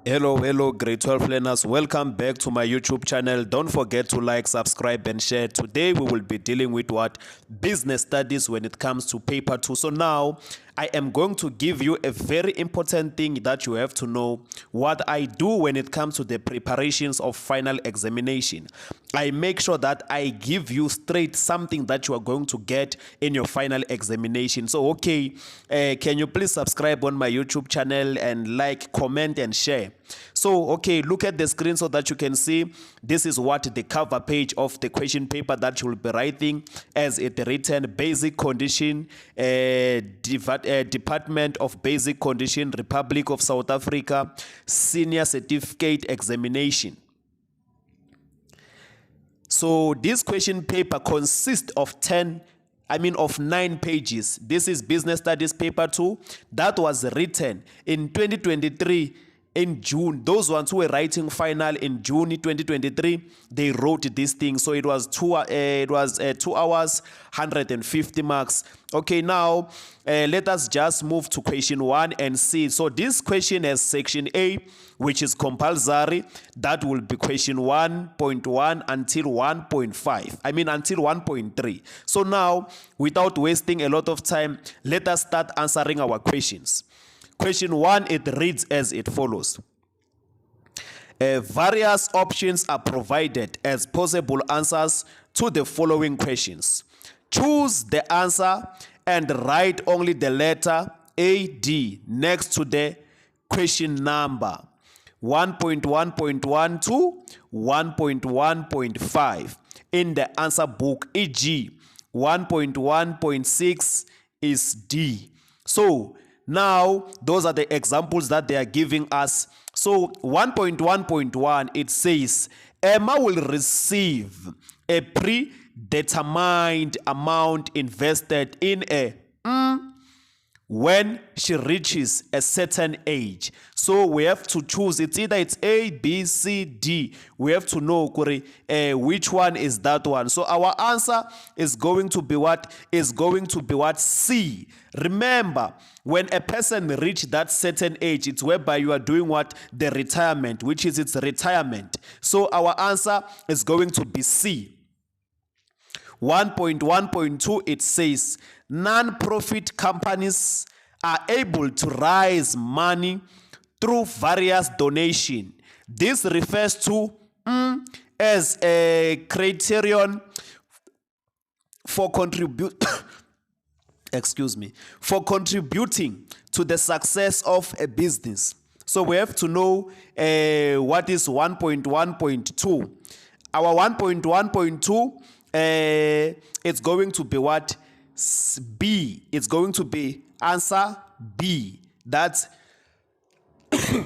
Hello, grade 12 learners. Welcome back to my YouTube channel. Don't forget to like, subscribe, and share. Today we will be dealing with what? Business studies when it comes to paper 2. So now I am going to give you a very important thing that you have to know. What I do when it comes to the preparations of final examination, I make sure that I give you straight something that you are going to get in your final examination. So okay, can you please subscribe on my YouTube channel and like, comment, and share? So okay, look at the screen so that you can see this is what the cover page of the question paper that you will be writing as it written. Basic condition, Department of Basic Condition, Republic of South Africa, Senior Certificate Examination. So this question paper consists of 9 pages. This is Business Studies Paper 2 that was written in 2023 in June. Those ones who were writing final in June 2023, they wrote this thing. So it was 2 hours, 150 marks. Okay, now let us just move to question 1 and see. So this question has section A, which is compulsory. That will be question 1.1 until 1.5. Until 1.3. So now, without wasting a lot of time, let us start answering our questions. Question 1, it reads as it follows. Various options are provided as possible answers to the following questions. Choose the answer and write only the letter AD next to the question number 1.1.1 to 1.1.5 in the answer book, e.g. 1.1.6 is D. So now, those are the examples that they are giving us. So 1.1.1, it says, Emma will receive a predetermined amount invested in a when she reaches a certain age. So we have to choose. It's either it's A, B, C, D. We have to know which one is that one. So our answer is going to be what? Is going to be what? C. Remember, when a person reaches that certain age, it's whereby you are doing what? The retirement, which is its retirement. So our answer is going to be C. 1.1.2, it says, non-profit companies are able to raise money through various donations. This refers to as a criterion for for contributing to the success of a business. So we have to know what is 1.1.2. Our 1.1.2, it's going to be what? B. It's going to be answer B. That's our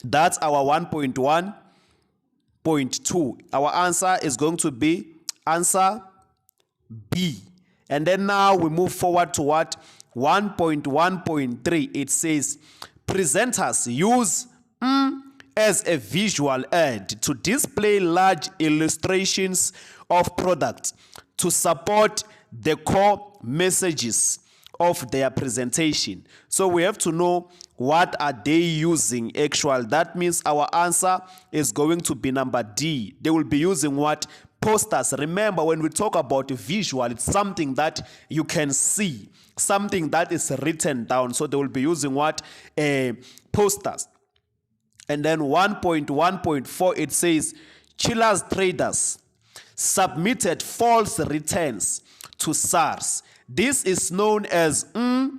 1.1.2. Our answer is going to be answer B. And then now we move forward to what? 1.1.3. It says presenters use as a visual aid to display large illustrations of products to support the core messages of their presentation. So we have to know what are they using actual. That means our answer is going to be number D. They will be using what? Posters. Remember, when we talk about visual, it's something that you can see, something that is written down. So they will be using what? Posters. And then 1.1.4, it says Chile's traders submitted false returns to SARS. This is known as a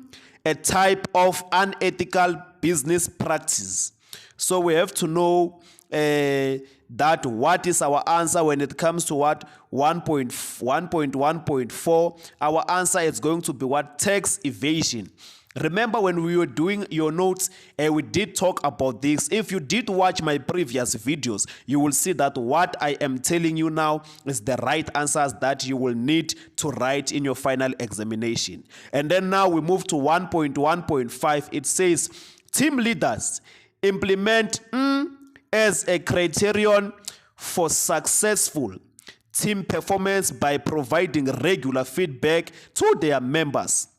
type of unethical business practice. So we have to know that what is our answer when it comes to what? 1.1.4. Our answer is going to be what? Tax evasion. Remember when we were doing your notes, we did talk about this. If you did watch my previous videos, you will see that what I am telling you now is the right answers that you will need to write in your final examination. And then now we move to 1.1.5. It says team leaders implement as a criterion for successful team performance by providing regular feedback to their members.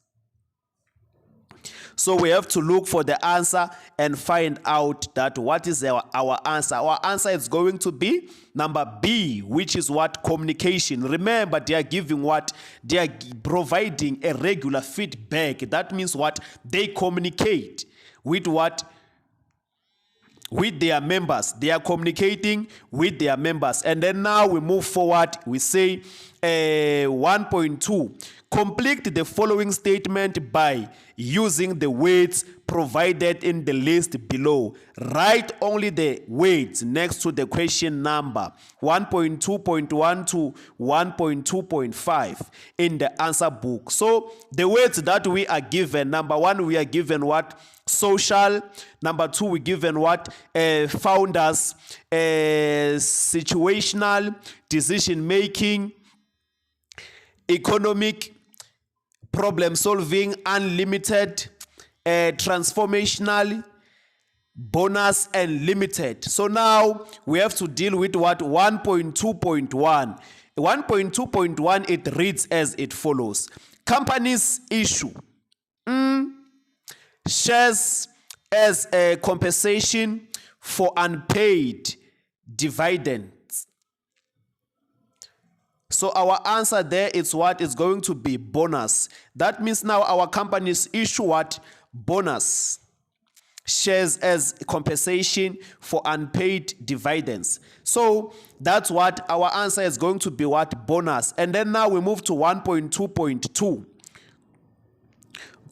So we have to look for the answer and find out that what is our answer. Our answer is going to be number B, which is what? Communication. Remember, they are giving what? They are providing a regular feedback. That means what? They communicate with what? With their members. They are communicating with their members. And then now we move forward. We say 1.2. Complete the following statement by using the words provided in the list below. Write only the words next to the question number 1.2.1 to 1.2.5 in the answer book. So the words that we are given, number one, we are given what? Social. Number two, we given what? Founders. Situational. Decision making. Economic. Problem solving. Unlimited. Transformational. Bonus and limited. So now we have to deal with what? 1.2.1. 1.2.1, it reads as it follows. Companies issue shares as a compensation for unpaid dividends. So our answer there is what is going to be bonus. That means now our companies issue what? Bonus. Shares as compensation for unpaid dividends. So that's what our answer is going to be what? Bonus. And then now we move to 1.2.2.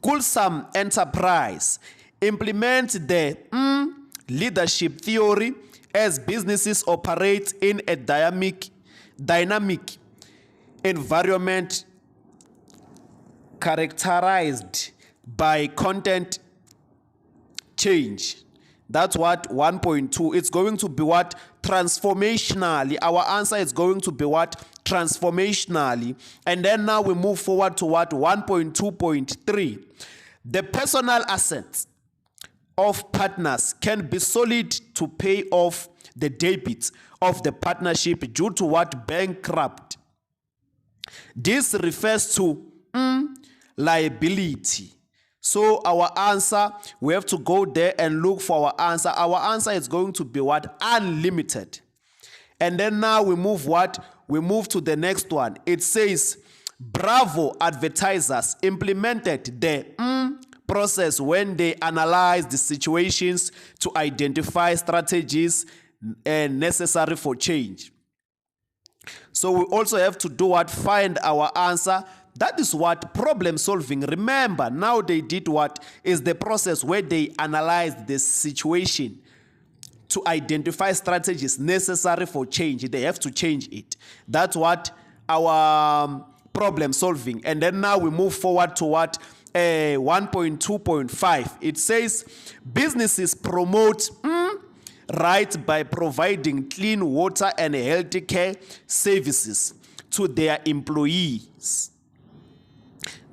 Wholesome enterprise implement the leadership theory as businesses operate in a dynamic environment characterized by content change. That's what 1.2. It's going to be what? Transformationally. Our answer is going to be what? Transformationally. And then now we move forward to what? 1.2.3. The personal assets of partners can be solid to pay off the debits of the partnership due to what? Bankrupt. This refers to liability. So our answer, we have to go there and look for our answer. Our answer is going to be what? Unlimited. And then now we move what? We move to the next one. It says, Bravo advertisers implemented the process when they analyzed the situations to identify strategies necessary for change. So we also have to do what? Find our answer. That is what? Problem solving. Remember, now they did what? Is the process where they analyzed the situation to identify strategies necessary for change. They have to change it. That's what? Our problem solving. And then now we move forward to what? 1.2.5. It says businesses promote right by providing clean water and healthy care services to their employees.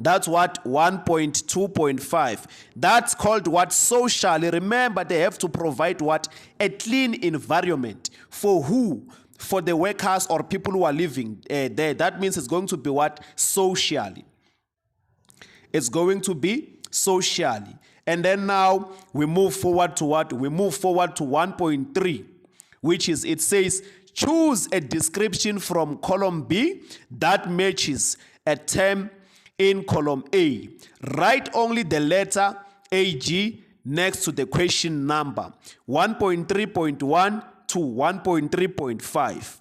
That's what? 1.2.5. That's called what? Socially. Remember, they have to provide what? A clean environment. For who? For the workers or people who are living there. That means it's going to be what? Socially. It's going to be socially. And then now we move forward to what? We move forward to 1.3, which is, it says, choose a description from column B that matches a term in column A. Write only the letter AG next to the question number 1.3.1 to 1.3.5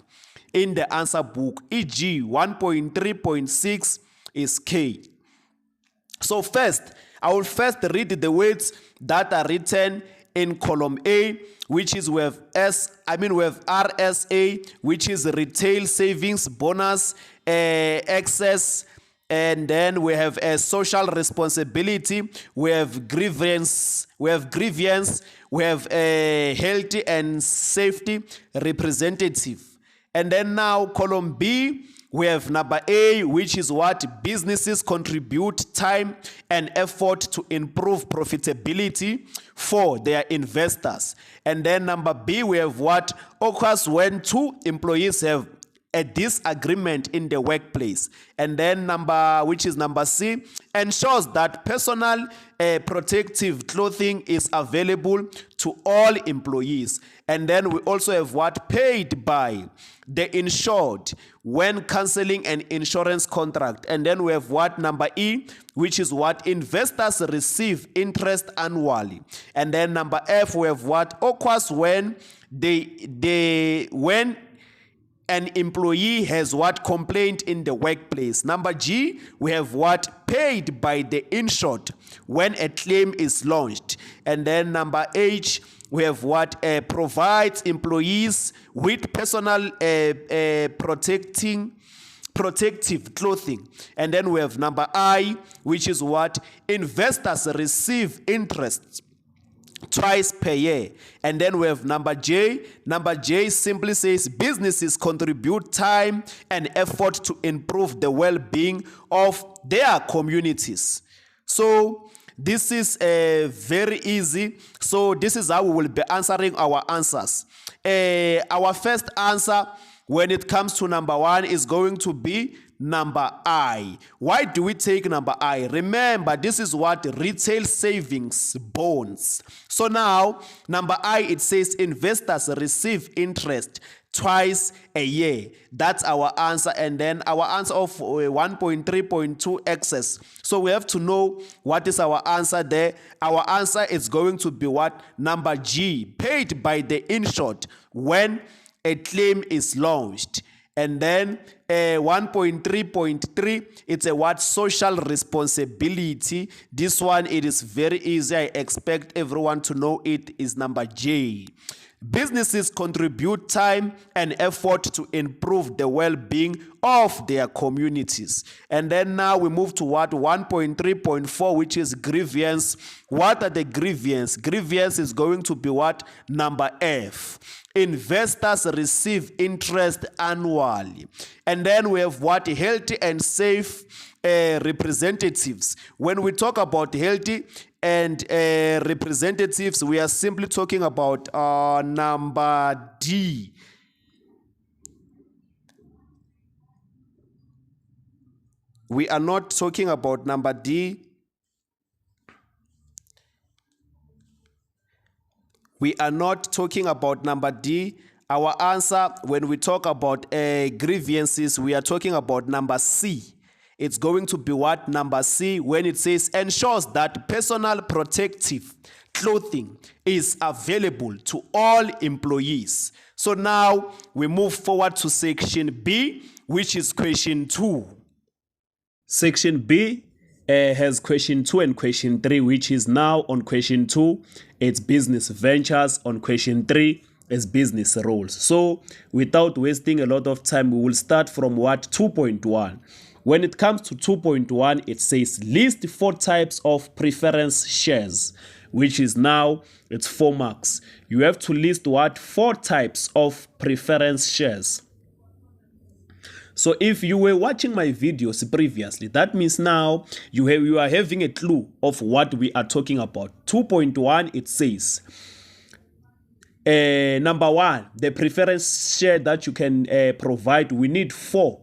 in the answer book, e.g. 1.3.6 is K. So first, I will first read the words that are written in column A, which is we have RSA, which is retail savings bonus, excess, and then we have a social responsibility, we have grievance, we have a healthy and safety representative. And then now column B, we have number A, which is what? Businesses contribute time and effort to improve profitability for their investors. And then number B, we have what? Occurs when two employees have a disagreement in the workplace. And then which is number C, ensures that personal protective clothing is available to all employees. And then we also have what? Paid by the insured when canceling an insurance contract. And then we have what? Number E, which is what? Investors receive interest annually. And then number F, we have what? Occurs when when an employee has what? Complaint in the workplace. Number G, we have what? Paid by the insured when a claim is launched. And then number H, we have what? Provides employees with personal protective clothing. And then we have number I, which is what? Investors receive interest twice per year. And then we have number J. Number J simply says businesses contribute time and effort to improve the well-being of their communities. So this is very easy. So this is how we will be answering our answers. Our first answer when it comes to number 1 is going to be number I. Why do we take number I? Remember, this is what? Retail savings bonds. So now, number I, it says investors receive interest twice a year. That's our answer. And then our answer of 1.3.2 excess. So we have to know what is our answer there. Our answer is going to be what? Number G, paid by the insured when a claim is launched. And then 1.3.3, it's a what? Social responsibility. This one, it is very easy. I expect everyone to know it is number J. Businesses contribute time and effort to improve the well-being of their communities. And then now we move to what? 1.3.4, which is grievance. What are the grievance? Grievance is going to be what? Number F. Investors receive interest annually. And then we have what? Healthy and safe representatives. When we talk about healthy and representatives, we are simply talking about number D. We are not talking about number D. We are not talking about number D. Our answer, when we talk about grievances, we are talking about number C. It's going to be what? Number C, when it says ensures that personal protective clothing is available to all employees. So now we move forward to section B, which is question 2. Section B has question 2 and question 3, which is now on question 2, it's business ventures. On question 3 is business roles. So without wasting a lot of time, we will start from what? 2.1. When it comes to 2.1, it says list 4 types of preference shares, which is now, it's 4 marks. You have to list what? 4 types of preference shares. So if you were watching my videos previously, that means now you are having a clue of what we are talking about. 2.1, it says, number 1, the preference share that you can provide, we need 4.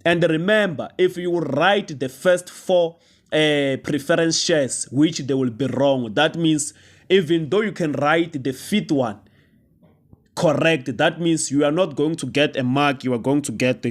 And remember, if you write the first 4 preference shares, which they will be wrong, that means even though you can write the 5th one correct, that means you are not going to get a mark. You are going to get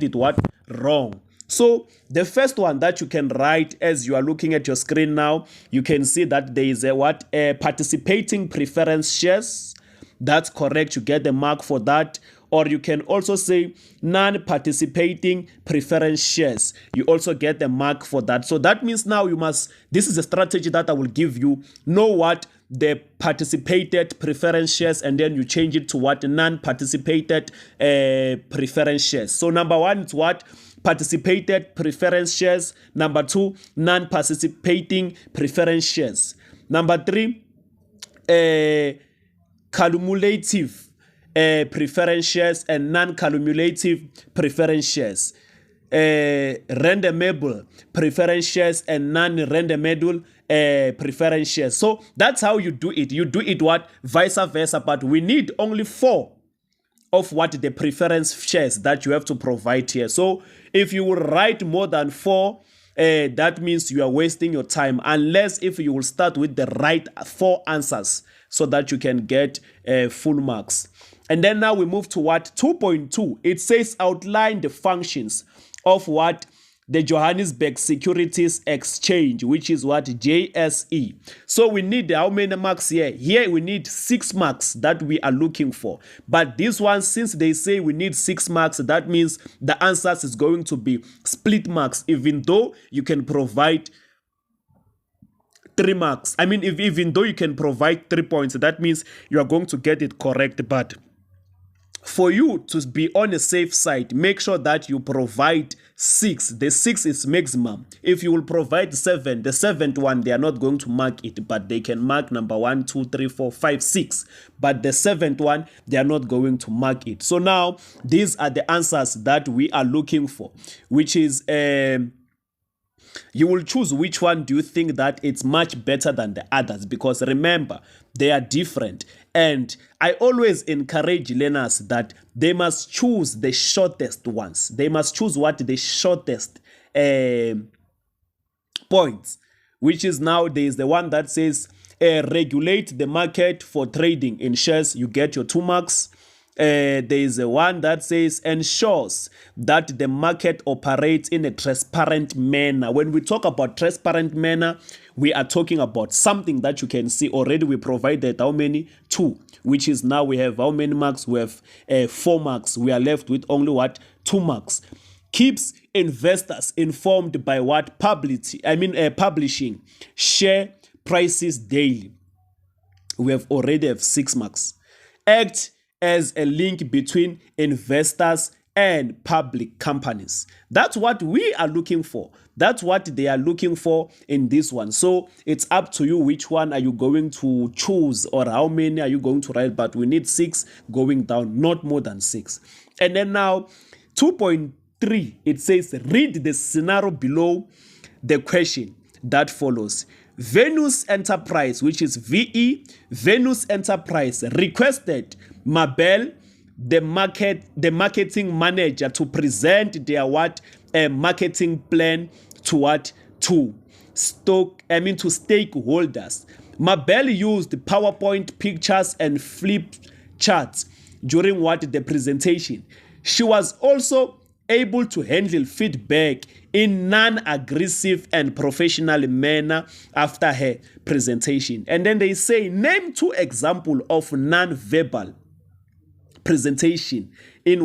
it what? Wrong. So the first one that you can write, as you are looking at your screen now, you can see that there is a what? Participating preference shares. That's correct. You get the mark for that. Or you can also say non-participating preference shares. You also get the mark for that. So that means now you must, this is a strategy that I will give you. Know what? The participated preference shares, and then you change it to what? Non-participated preference shares. So number 1 is what? Participated preference shares. Number 2, non-participating preference shares. Number 3, cumulative preference shares and non-cumulative preference shares. Randomable preference shares and non-randomable preference shares. So that's how you do it. You do it what? Vice versa, but we need only 4 of what the preference shares that you have to provide here. So if you will write more than 4, that means you are wasting your time, unless if you will start with the right 4 answers so that you can get full marks. And then now we move to what 2.2. It says outline the functions of what the Johannesburg Securities Exchange, which is what JSE. So we need how many marks here? Here we need 6 marks that we are looking for. But this one, since they say we need 6 marks, that means the answers is going to be split marks, even though you can provide 3 marks. I mean, even though you can provide 3 points, that means you are going to get it correct. But for you to be on a safe side, make sure that you provide 6. The 6 is maximum. If you will provide 7, the 7th one, they are not going to mark it, but they can mark number 1, 2, 3, 4, 5, 6. But the 7th one, they are not going to mark it. So now, these are the answers that we are looking for, which is you will choose which one do you think that it's much better than the others, because remember, they are different. And I always encourage learners that they must choose the shortest ones. They must choose what the shortest points, which is now there is the one that says regulate the market for trading in shares. You get your 2 marks. There is a one that says ensures that the market operates in a transparent manner. When we talk about transparent manner, we are talking about something that you can see already. We provided how many? 2, which is now we have how many marks? We have 4 marks. We are left with only what? 2 marks. Keeps investors informed by what? Publishing share prices daily. We have already have 6 marks. Act as a link between investors and public companies. That's what we are looking for. That's what they are looking for in this one. So it's up to you which one are you going to choose, or how many are you going to write. But we need 6 going down, not more than 6. And then now 2.3, it says read the scenario below the question that follows. Venus Enterprise, which is VE, Venus Enterprise requested Mabel, the marketing manager, to present their marketing plan to to stakeholders. Mabel used PowerPoint pictures and flip charts during the presentation. She was also able to handle feedback in non-aggressive and professional manner after her presentation. And then they say, name 2 examples of non-verbal presentation in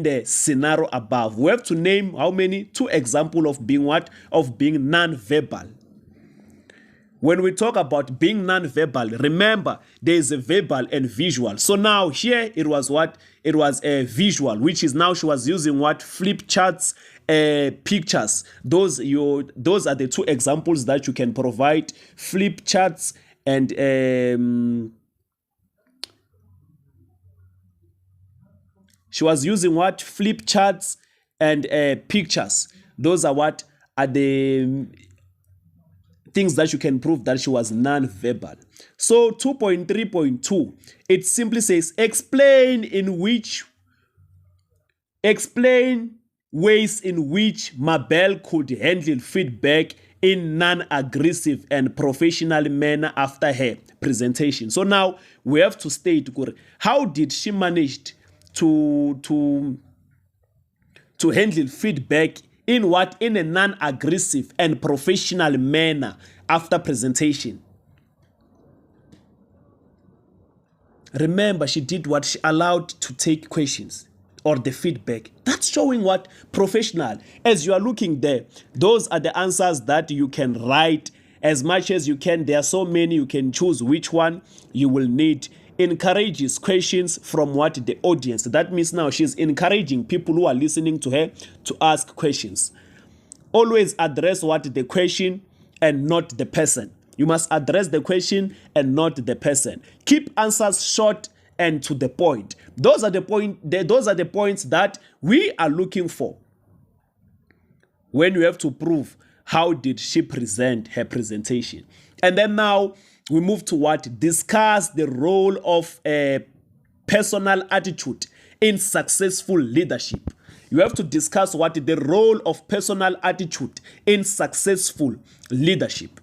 the scenario above. We have to name how many? 2 examples of being of being non-verbal. When we talk about being non-verbal, remember there is a verbal and visual. So now here it was it was a visual, which is now she was using flip charts, pictures. Those are the 2 examples that you can provide: flip charts and she was using flip charts and pictures. Those are the things that you can prove that she was non-verbal. So 2.3.2, it simply says explain ways in which Mabel could handle feedback in non-aggressive and professional manner after her presentation. So now we have to state, how did she manage to handle feedback in a non-aggressive and professional manner after presentation? Remember, she did she allowed to take questions or the feedback. That's showing professional. As you are looking there, those are the answers that you can write as much as you can. There are so many, you can choose which one you will need. Encourages questions from the audience. That means now she's encouraging people who are listening to her to ask questions. Always address the question and not the person. You must address the question and not the person. Keep answers short and to the point. Those are the points that we are looking for when you have to prove how did she present her presentation. And then now we move to discuss the role of personal attitude in successful leadership. You have to discuss what the role of personal attitude in successful leadership.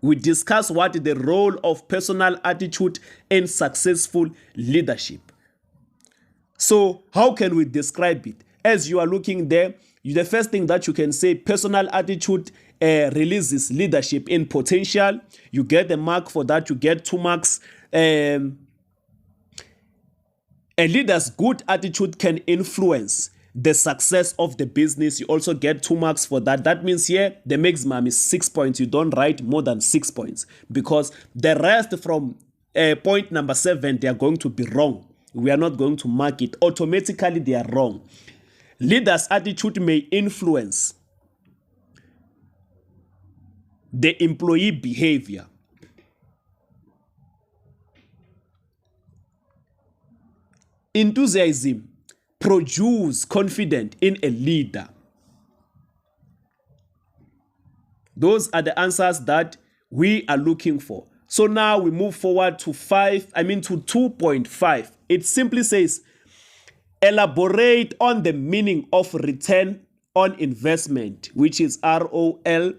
We discuss what the role of personal attitude in successful leadership. So how can we describe it? As you are looking there, the first thing that you can say, personal attitude releases leadership in potential. You get a mark for that. You get 2 marks. A leader's good attitude can influence the success of the business. You also get 2 marks for that. That means here the maximum is 6 points. You don't write more than 6 points because the rest from point number 7, they are going to be wrong. We are not going to mark it. Automatically, they are wrong. Leader's attitude may influence the employee behavior. Enthusiasm produce confidence in a leader. Those are the answers that we are looking for. So now we move forward to 2.5. It simply says, elaborate on the meaning of return on investment, which is ROL,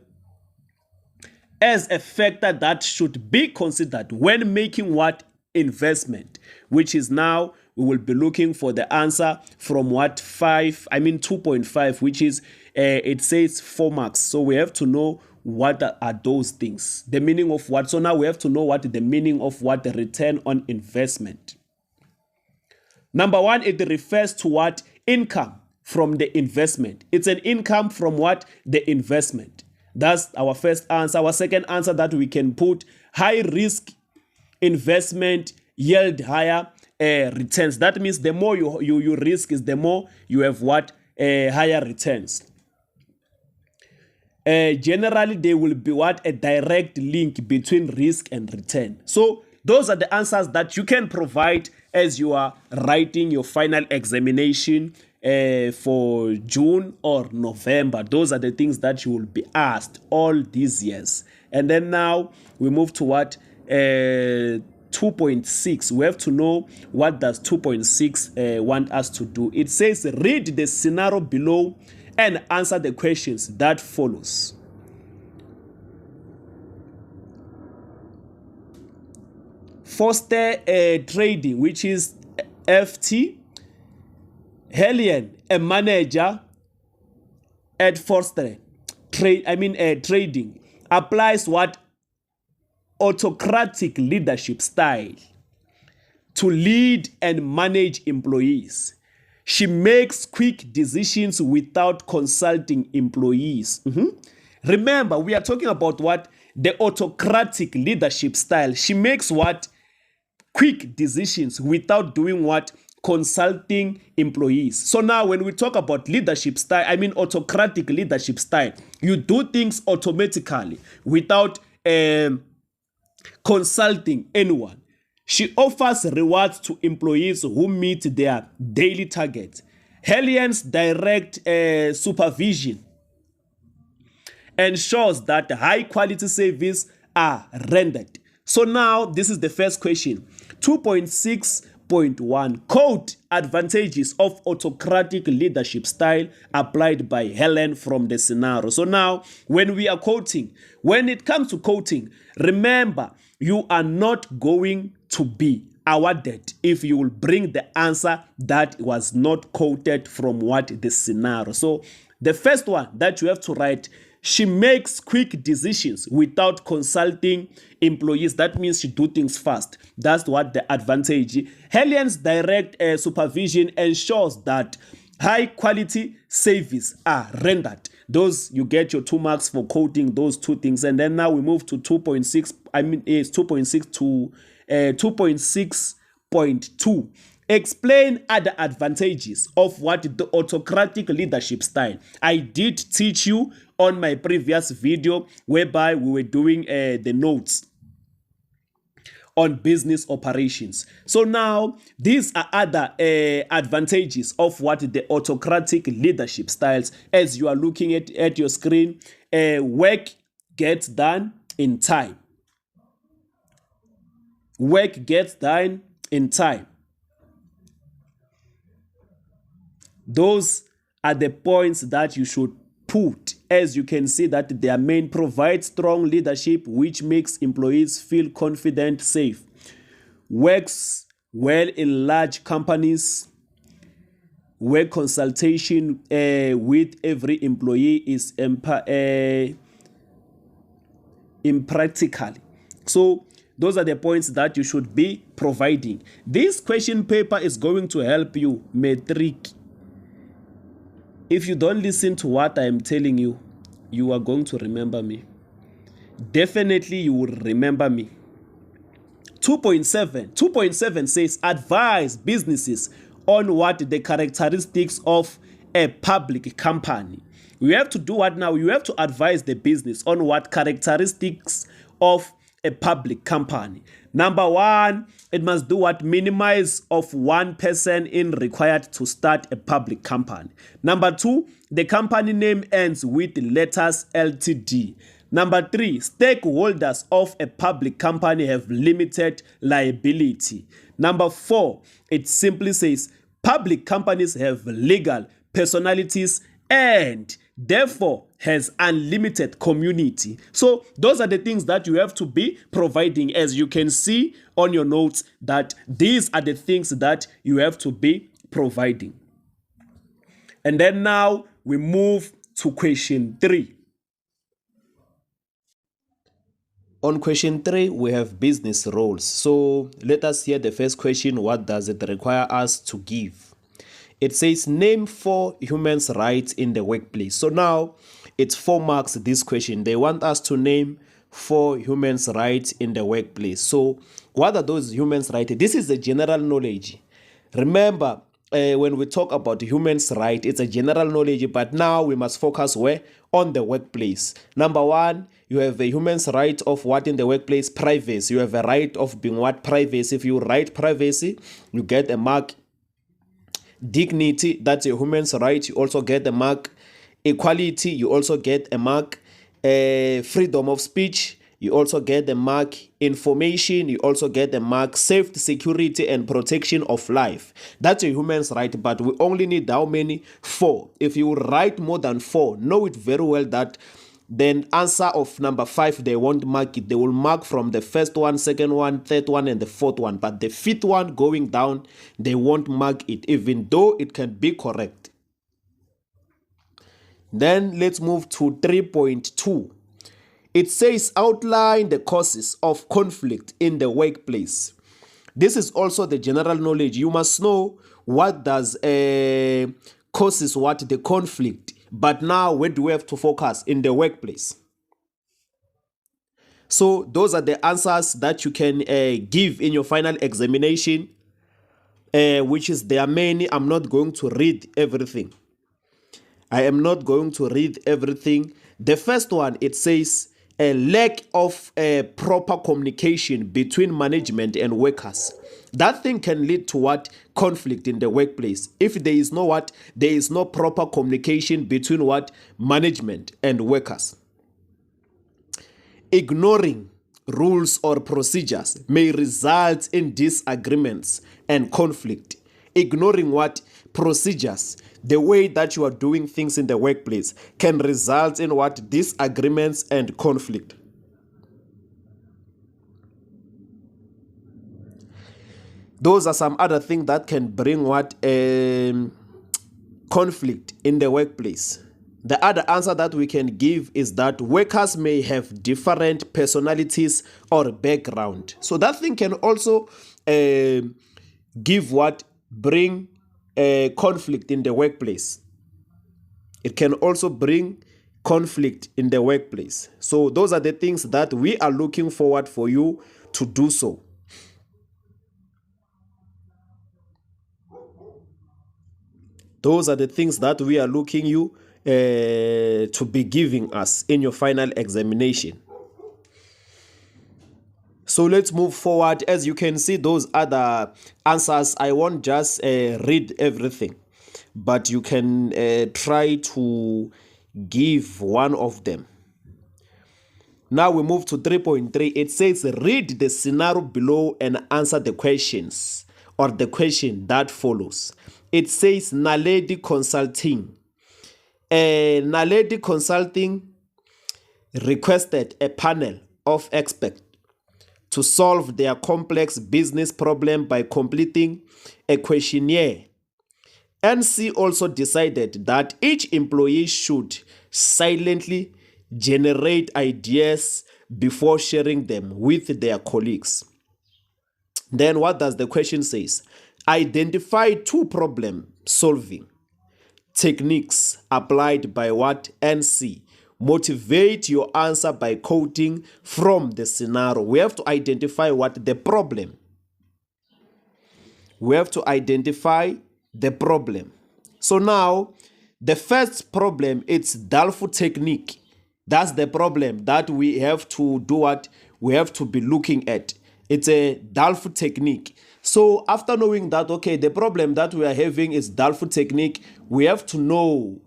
as a factor that should be considered when making what investment, which is now we will be looking for the answer from 2.5, which is it says 4 marks. So we have to know what are those things, the meaning of what. So now we have to know what the meaning of what the return on investment. Number 1, it refers to what? Income from the investment. It's an income from what? The investment. That's our first answer. Our second answer that we can put, high risk investment yield higher returns. That means the more you risk is the more you have what? Higher returns. Generally, there will be what? A direct link between risk and return. So those are the answers that you can provide as you are writing your final examination for June or November. Those are the things that you will be asked all these years. And then now we move to what? 2.6. We have to know what does 2.6 want us to do. It says read the scenario below and answer the questions that follows. Foster Trading, which is FT. Hellion, a manager at Foster Trading, applies what? Autocratic leadership style to lead and manage employees. She makes quick decisions without consulting employees. Remember, we are talking about what? The autocratic leadership style. She makes what? Quick decisions without doing what? Consulting employees. So now when we talk about leadership style, autocratic leadership style, you do things automatically without consulting anyone. She offers rewards to employees who meet their daily targets. Hellion's direct supervision ensures that high quality service are rendered. So now this is the first question. 2.6.1, quote advantages of autocratic leadership style applied by Helen from the scenario. So now when we are quoting, when it comes to quoting, remember you are not going to be awarded if you will bring the answer that was not quoted from what the scenario. So the first one that you have to write, she makes quick decisions without consulting employees. That means she do things fast. That's what the advantage. Hellion's direct supervision ensures that high quality service are rendered. Those, you get your 2 marks for quoting those 2 things. And then now we move to 2.6. It's 2.6 to 2.6.2. Explain other advantages of what the autocratic leadership style. I did teach you on my previous video whereby we were doing the notes on business operations. So now these are other advantages of what the autocratic leadership styles. As you are looking at your screen, work gets done in time. Work gets done in time. Those are the points that you should put. As you can see that their main provide strong leadership which makes employees feel confident, safe, works well in large companies where consultation with every employee is impractical. So those are the points that you should be providing. This question paper is going to help you metric. If you don't listen to what I am telling you, you are going to remember me. Definitely you will remember me. 2.7 says advise businesses on what the characteristics of a public company. You have to do what now? You have to advise the business on what characteristics of a public company. Number one, it must do what? Minimize of one person in required to start a public company. Number two, the company name ends with letters LTD. Number three, stakeholders of a public company have limited liability. Number four, it simply says public companies have legal personalities and therefore has unlimited community. So those are the things that you have to be providing. As you can see on your notes, that these are the things that you have to be providing. And then now we move to question 3. On question 3, we have business roles. So let us hear the first question. What does it require us to give? It says name 4 human rights in the workplace. So now it's 4 marks, this question. They want us to name 4 human rights in the workplace. So what are those human rights? This is the general knowledge. Remember, when we talk about human rights, it's a general knowledge, but now we must focus where? On the workplace. Number 1, you have a human right of what in the workplace? Privacy. You have a right of being what? Privacy. If you write privacy, you get a mark. Dignity, that's a human right. You also get a mark. Equality, you also get a mark. Freedom of speech, you also get the mark. Information, you also get the mark. Safety, security, and protection of life. That's a human right, but we only need how many? 4. If you write more than 4, know it very well that then answer of number 5, they won't mark it. They will mark from the first one, second one, third one, and the 4th one. But the 5th one going down, they won't mark it, even though it can be correct. Then let's move to 3.2. It says outline the causes of conflict in the workplace. This is also the general knowledge. You must know what does causes what? The conflict. But now where do we have to focus? In the workplace. So those are the answers that you can give in your final examination, which is there are many. I'm not going to read everything. I am not going to read everything. The first one, it says a lack of proper communication between management and workers. That thing can lead to what? Conflict in the workplace. If there is no what? There is no proper communication between what? Management and workers. Ignoring rules or procedures may result in disagreements and conflict. Ignoring what? Procedures, the way that you are doing things in the workplace, can result in what? Disagreements and conflict. Those are some other things that can bring what? Conflict in the workplace. The other answer that we can give is that workers may have different personalities or background. So that thing can also give what? Bring conflict in the workplace. It can also bring conflict in the workplace. So those are the things that we are looking forward for you to do so. Those are the things that we are looking you to be giving us in your final examination. So let's move forward. As you can see, those other answers, I won't just read everything, but you can try to give one of them. Now we move to 3.3. It says read the scenario below and answer the questions or the question that follows. It says Naledi Consulting. Naledi Consulting requested a panel of experts to solve their complex business problem by completing a questionnaire. NC also decided that each employee should silently generate ideas before sharing them with their colleagues. Then what does the question say? Identify 2 problem solving techniques applied by what NC. Motivate your answer by quoting from the scenario. We have to identify what the problem. We have to identify the problem. So now, the first problem, it's doubtful technique. That's the problem that we have to do what we have to be looking at. It's a doubtful technique. So after knowing that, okay, the problem that we are having is doubtful technique, we have to know,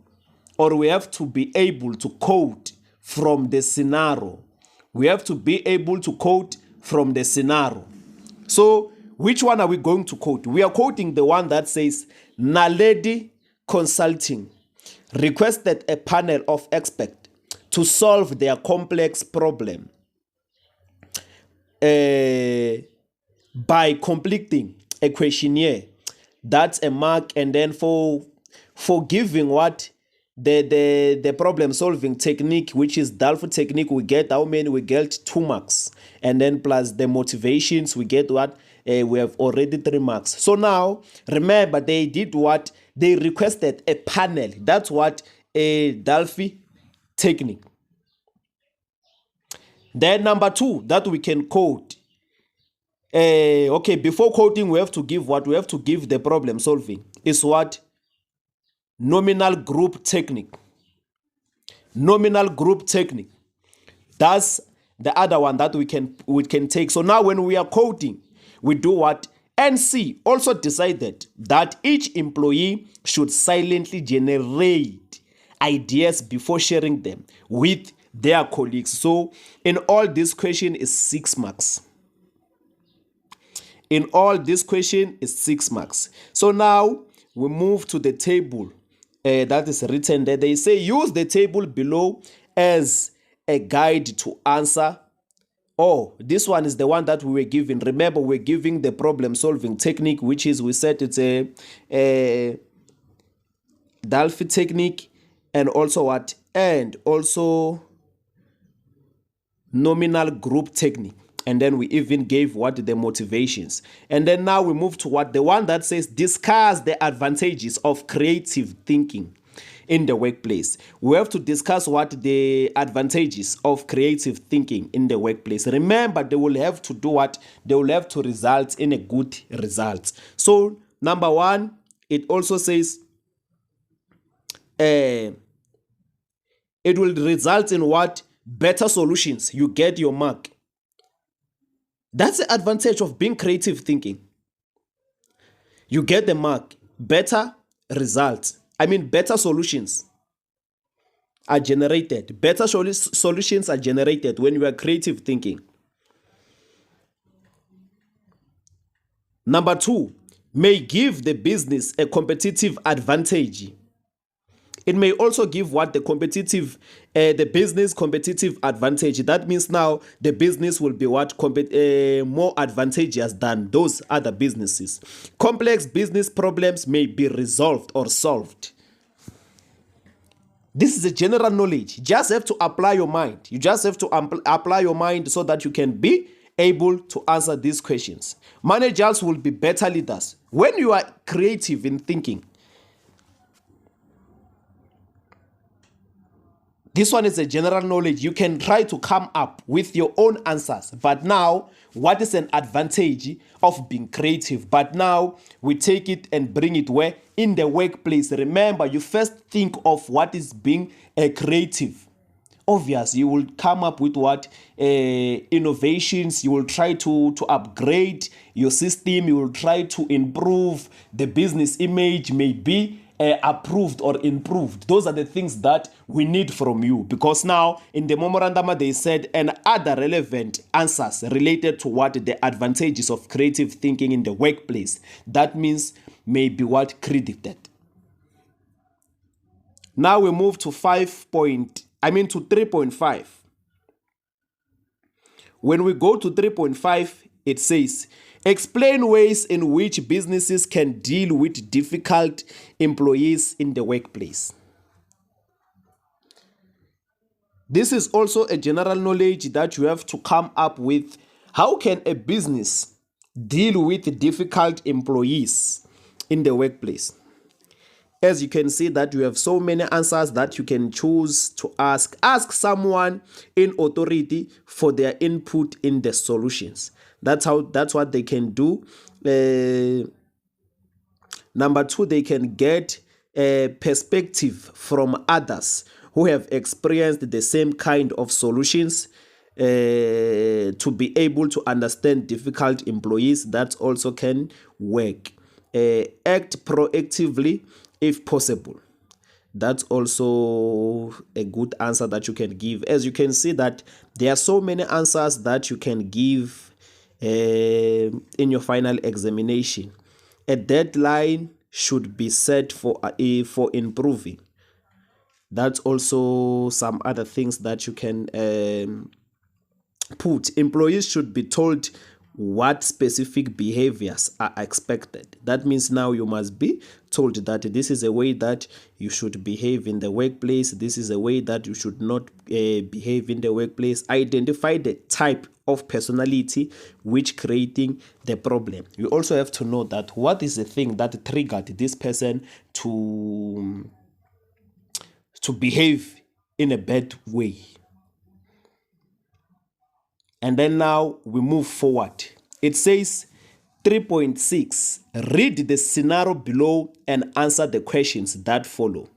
or we have to be able to quote from the scenario. We have to be able to quote from the scenario. So which one are we going to quote? We are quoting the one that says Naledi Consulting requested a panel of experts to solve their complex problem by completing a questionnaire. That's a mark. And then for giving what the problem solving technique, which is doubtful technique, we get how many? We get 2 marks. And then plus the motivations, we get what? We have already 3 marks. So now remember, they did what? They requested a panel. That's what? A doubtful technique. Then number 2 that we can quote. Okay, before quoting, we have to give what? We have to give the problem solving. Is what? Nominal group technique. Nominal group technique. That's the other one that we can take. So now when we are quoting, we do what? NC also decided that each employee should silently generate ideas before sharing them with their colleagues. So in all, this question is 6 marks. In all, this question is 6 marks. So now we move to the table that is written there. They say use the table below as a guide to answer. Oh, this one is the one that we were given. Remember, we're giving the problem solving technique, which is, we said it's a Delphi technique, and also what? And also nominal group technique. And then we even gave what? The motivations. And then now we move to what? The one that says discuss the advantages of creative thinking in the workplace. We have to discuss what? The advantages of creative thinking in the workplace. Remember, they will have to do what? They will have to result in a good result. So number 1, it also says it will result in what? Better solutions. You get your mark. That's the advantage of being creative thinking. You get the mark. Better results. Better solutions are generated. Better solutions are generated when you are creative thinking. Number 2, may give the business a competitive advantage. It may also give what? The business competitive advantage. That means now the business will be what? More advantageous than those other businesses. Complex business problems may be resolved or solved. This is a general knowledge. You just have to apply your mind. You just have to apply your mind so that you can be able to answer these questions. Managers will be better leaders when you are creative in thinking. This one is a general knowledge. You can try to come up with your own answers. But now, what is an advantage of being creative? But now, we take it and bring it where? In the workplace. Remember, you first think of what is being creative. Obviously, you will come up with what? Innovations. You will try to upgrade your system. You will try to improve the business image, maybe. approved or improved. Those are the things that we need from you, because now in the memorandum they said and other relevant answers related to what the advantages of creative thinking in the workplace. That means maybe what credited. Now we move to 3.5. When we go to 3.5, it says, explain ways in which businesses can deal with difficult employees in the workplace. This is also a general knowledge that you have to come up with. How can a business deal with difficult employees in the workplace? As you can see that you have so many answers that you can choose to ask. Ask someone in authority for their input in the solutions. That's what they can do. Number 2, they can get a perspective from others who have experienced the same kind of solutions to be able to understand difficult employees. That also can work. Act proactively if possible. That's also a good answer that you can give. As you can see that there are so many answers that you can give in your final examination. A deadline should be set for improving. That's also some other things that you can put. Employees should be told what specific behaviors are expected. That means now you must be told that this is a way that you should behave in the workplace. This is a way that you should not behave in the workplace. Identify the type of personality which creating the problem. You also have to know that what is the thing that triggered this person to behave in a bad way. And then now we move forward. It says 3.6, read the scenario below and answer the questions that follow.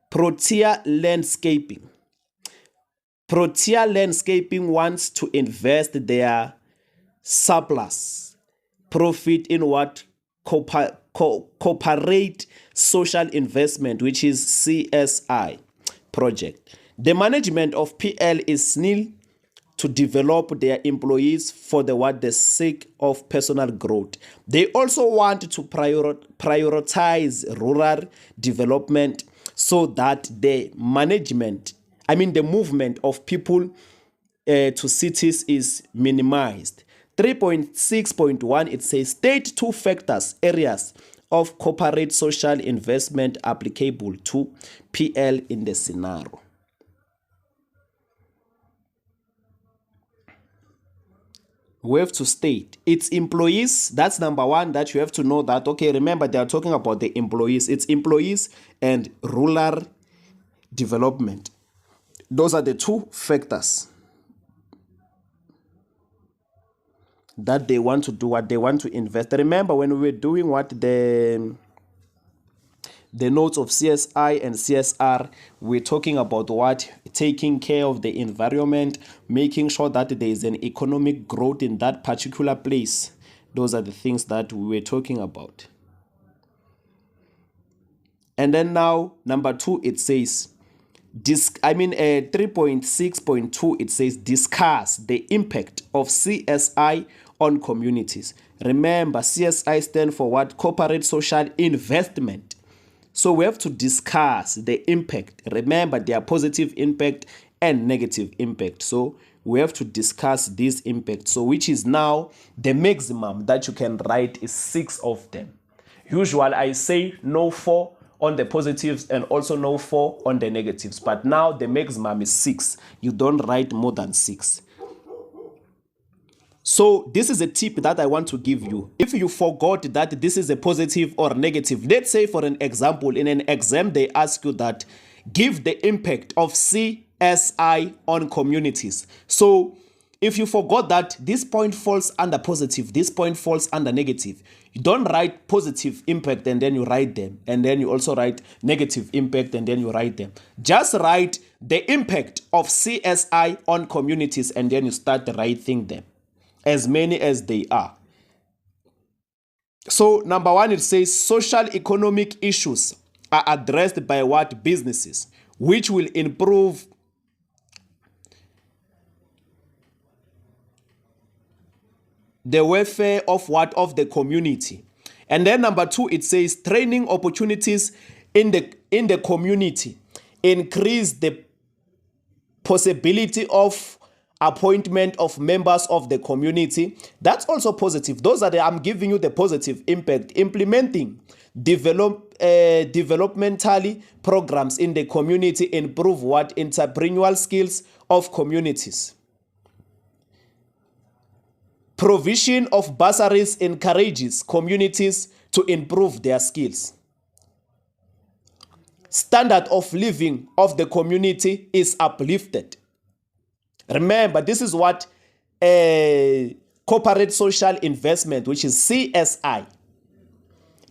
Protea Landscaping. Protea Landscaping wants to invest their surplus profit in what? Corporate Social Investment, which is CSI project. The management of PL is nil to develop their employees for the sake of personal growth. They also want to prioritize rural development so that the movement of people to cities is minimized. 3.6.1, it says state 2 factors, areas of corporate social investment applicable to PL in the scenario. We have to state its employees. That's number 1, that you have to know that, okay, remember they are talking about the employees. It's employees and rural development. Those are the 2 factors that they want to do, what they want to invest. Remember when we were doing what the notes of CSI and CSR, we're talking about what? Taking care of the environment, making sure that there is an economic growth in that particular place. Those are the things that we were talking about. And then now, number 2, it says, 3.6.2, it says, discuss the impact of CSI on communities. Remember, CSI stands for what? Corporate Social Investment. So we have to discuss the impact. Remember, there are positive impact and negative impact. So we have to discuss this impact. So which is now the maximum that you can write is 6 of them. Usually I say no 4 on the positives and also no 4 on the negatives. But now the maximum is 6. You don't write more than 6. So this is a tip that I want to give you. If you forgot that this is a positive or negative, let's say for an example, in an exam they ask you that give the impact of CSI on communities. So if you forgot that this point falls under positive, this point falls under negative, you don't write positive impact and then you write them, and then you also write negative impact and then you write them. Just write the impact of CSI on communities and then you start writing them, as many as they are. So number one, it says social economic issues are addressed by what? Businesses, which will improve the welfare of what? Of the community. And then number two, it says training opportunities in the community increase the possibility of appointment of members of the community. That's also positive. Those are I'm giving you the positive impact. Implementing developmentally programs in the community improve what? Entrepreneurial skills of communities. Provision of bursaries encourages communities to improve their skills. Standard of living of the community is uplifted. Remember, this is what corporate social investment, which is CSI.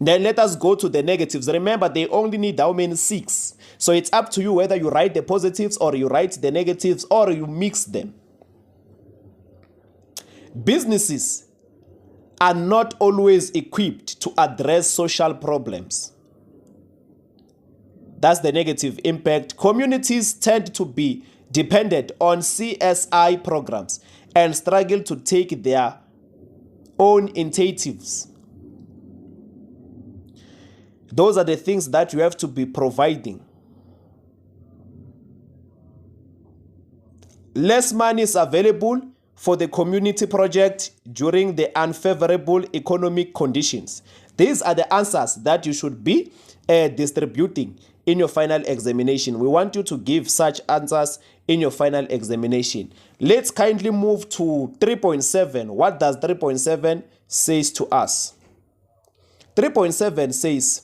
Then let us go to the negatives. Remember, they only need how many? 6. So it's up to you whether you write the positives or you write the negatives or you mix them. Businesses are not always equipped to address social problems. That's the negative impact. Communities tend to be dependent on CSI programs and struggle to take their own initiatives. Those are the things that you have to be providing. Less money is available for the community project during the unfavorable economic conditions. These are the answers that you should be distributing in your final examination. We want you to give such answers in your final examination. Let's kindly move to 3.7. What does 3.7 says to us? 3.7 says,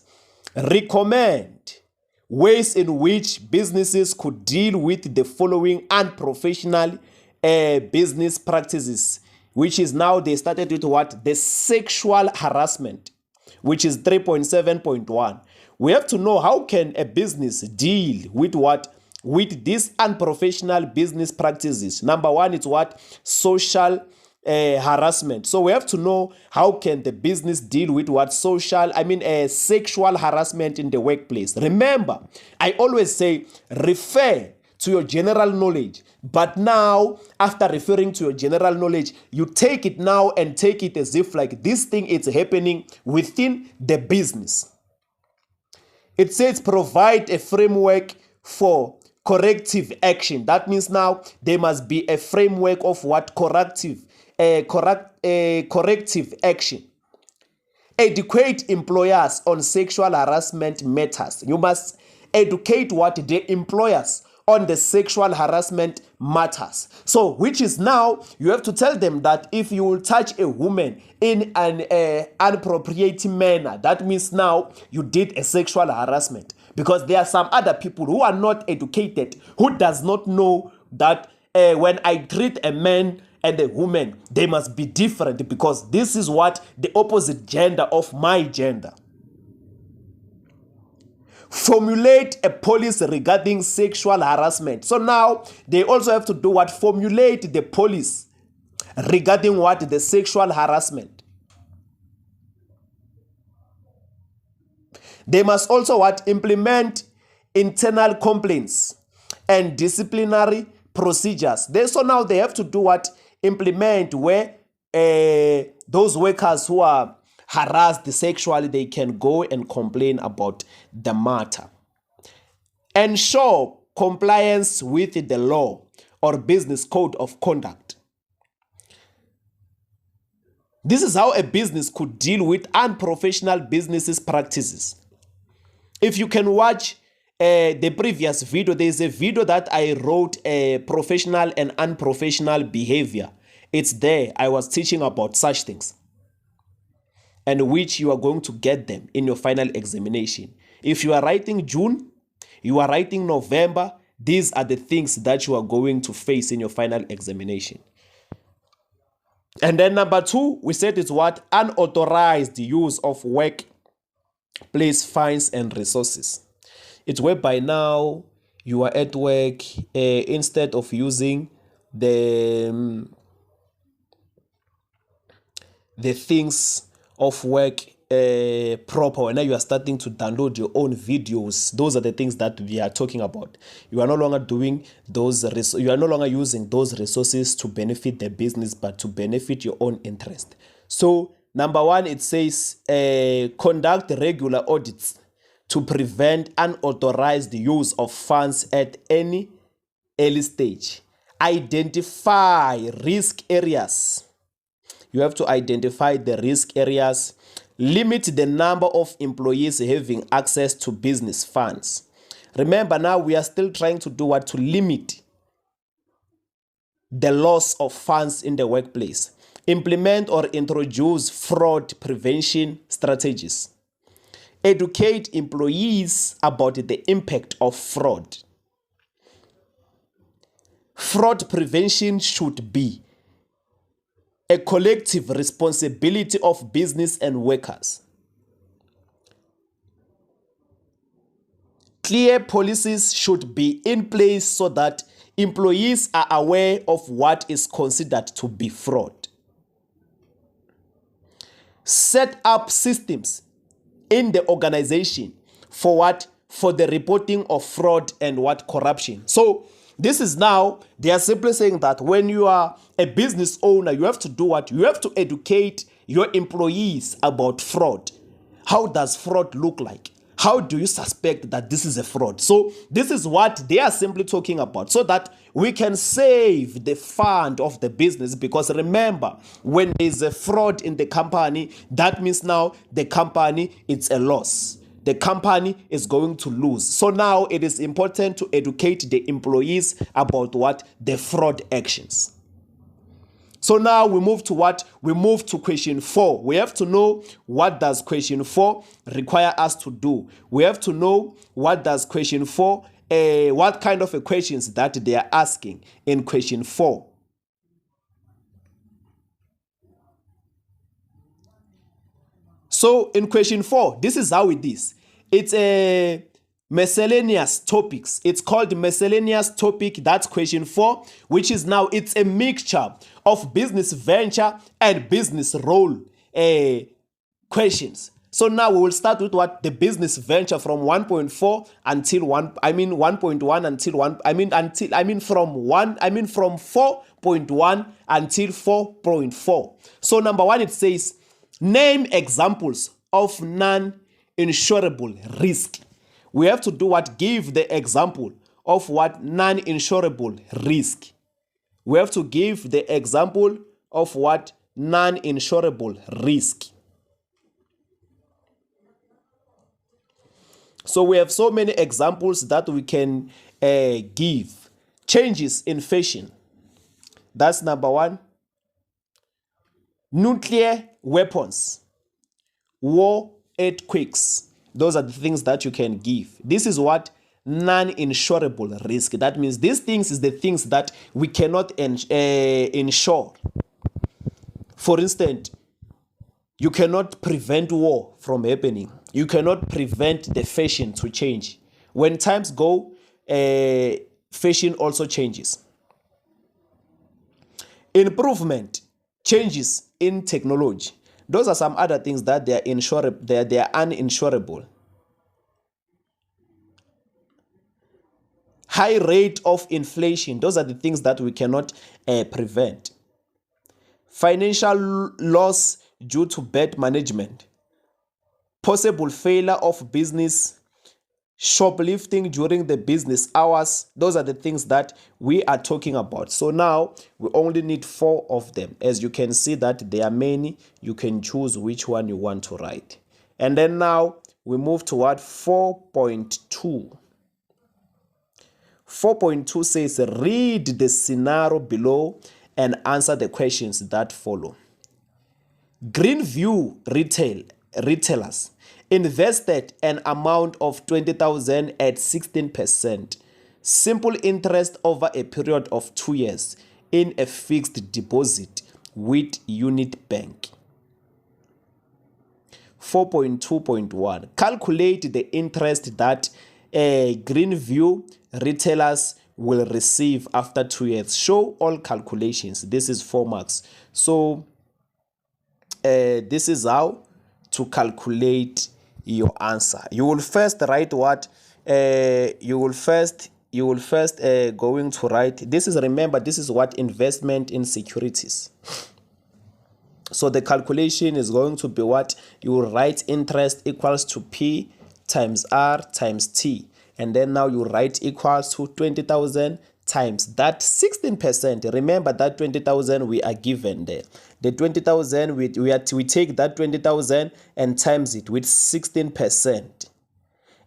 recommend ways in which businesses could deal with the following unprofessional business practices, which is now they started with what? The sexual harassment, which is 3.7.1. We have to know how can a business deal with what? With these unprofessional business practices. Number one, it's what? Social harassment. So we have to know how can the business deal with what? Sexual harassment in the workplace. Remember, I always say refer to your general knowledge. But now, after referring to your general knowledge, you take it now and take it as if like this thing is happening within the business. It says provide a framework for corrective action. That means now there must be a framework of what? Corrective action. Educate employers on sexual harassment matters. You must educate what? The employers on the sexual harassment matters. So, which is now, you have to tell them that if you will touch a woman in an inappropriate manner, that means now you did a sexual harassment. Because there are some other people who are not educated, who does not know that when I treat a man and a woman, they must be different because this is what the opposite gender of my gender. Formulate a policy regarding sexual harassment. So now they also have to do what? Formulate the policy regarding what? The sexual harassment. They must also what? Implement internal complaints and disciplinary procedures. So now they have to do what? Implement where those workers who are harassed sexually, they can go and complain about the matter. Ensure compliance with the law or business code of conduct. This is how a business could deal with unprofessional businesses practices. If you can watch the previous video, there is a video that I wrote, professional and unprofessional behavior. It's there. I was teaching about such things, and which you are going to get them in your final examination. If you are writing June, you are writing November, these are the things that you are going to face in your final examination. And then number 2, we said it's what? Unauthorized use of workplace fines and resources. It's whereby now you are at work, instead of using the things of work proper when you are starting to download your own videos. Those are the things that we are talking about. You are no longer doing those you are no longer using those resources to benefit the business, but to benefit your own interest. So number one, it says conduct regular audits to prevent unauthorized use of funds at any early stage. Identify risk areas. You have to identify the risk areas. Limit the number of employees having access to business funds. Remember, now we are still trying to do what? To limit the loss of funds in the workplace. Implement or introduce fraud prevention strategies. Educate employees about the impact of fraud. Fraud prevention should be a collective responsibility of business and workers. Clear policies should be in place so that employees are aware of what is considered to be fraud. Set up systems in the organization for what? For the reporting of fraud and what? Corruption. So this is now, they are simply saying that when you are a business owner, you have to do what? You have to educate your employees about fraud. How does fraud look like? How do you suspect that this is a fraud? So this is what they are simply talking about, so that we can save the fund of the business. Because remember, when there is a fraud in the company, that means now the company, it's a loss. The company is going to lose. So now it is important to educate the employees about what? The fraud actions. So now we move to what? We move to question 4. We have to know what does question 4 require us to do. We have to know what does question 4, what kind of questions that they are asking in question 4. So in question 4, this is how it is. It's a miscellaneous topics. It's called miscellaneous topic. That's question 4, which is now, it's a mixture of business venture and business role questions. So now we will start with what? The business venture from 1.4 until 1.1 until 1, from 4.1 until 4.4. So number 1, it says, name examples of non-insurable risk. We have to do what? Give the example of what? Non-insurable risk. We have to give the example of what? Non-insurable risk. So we have so many examples that we can give. Changes in fashion. That's number 1. Nuclear weapons. War, earthquakes. Those are the things that you can give. This is what? Non-insurable risk. That means these things is the things that we cannot insure. For instance, you cannot prevent war from happening. You cannot prevent the fashion to change. When times go, fashion also changes. Improvement, changes in technology. Those are some other things that they are uninsurable. High rate of inflation. Those are the things that we cannot prevent. Financial loss due to bad management. Possible failure of business. Shoplifting during the business hours. Those are the things that we are talking about. So now we only need 4 of them. As you can see that there are many, you can choose which one you want to write. And then now we move toward 4.2. 4.2 says, read the scenario below and answer the questions that follow. Greenview retailers invested an amount of 20,000 at 16%, simple interest over a period of 2 years in a fixed deposit with Unit Bank. 4.2.1. Calculate the interest that Greenview retailers will receive after 2 years. Show all calculations. This is 4 marks. So this is how to calculate your answer. You will first write what you will first going to write, this is, remember, this is what investment in securities. So the calculation is going to be what you will write interest equals to P times R times T, and then now you write equals to 20,000 times that 16%. Remember that 20,000 we are given there. The 20,000 we take that 20,000 and times it with 16%.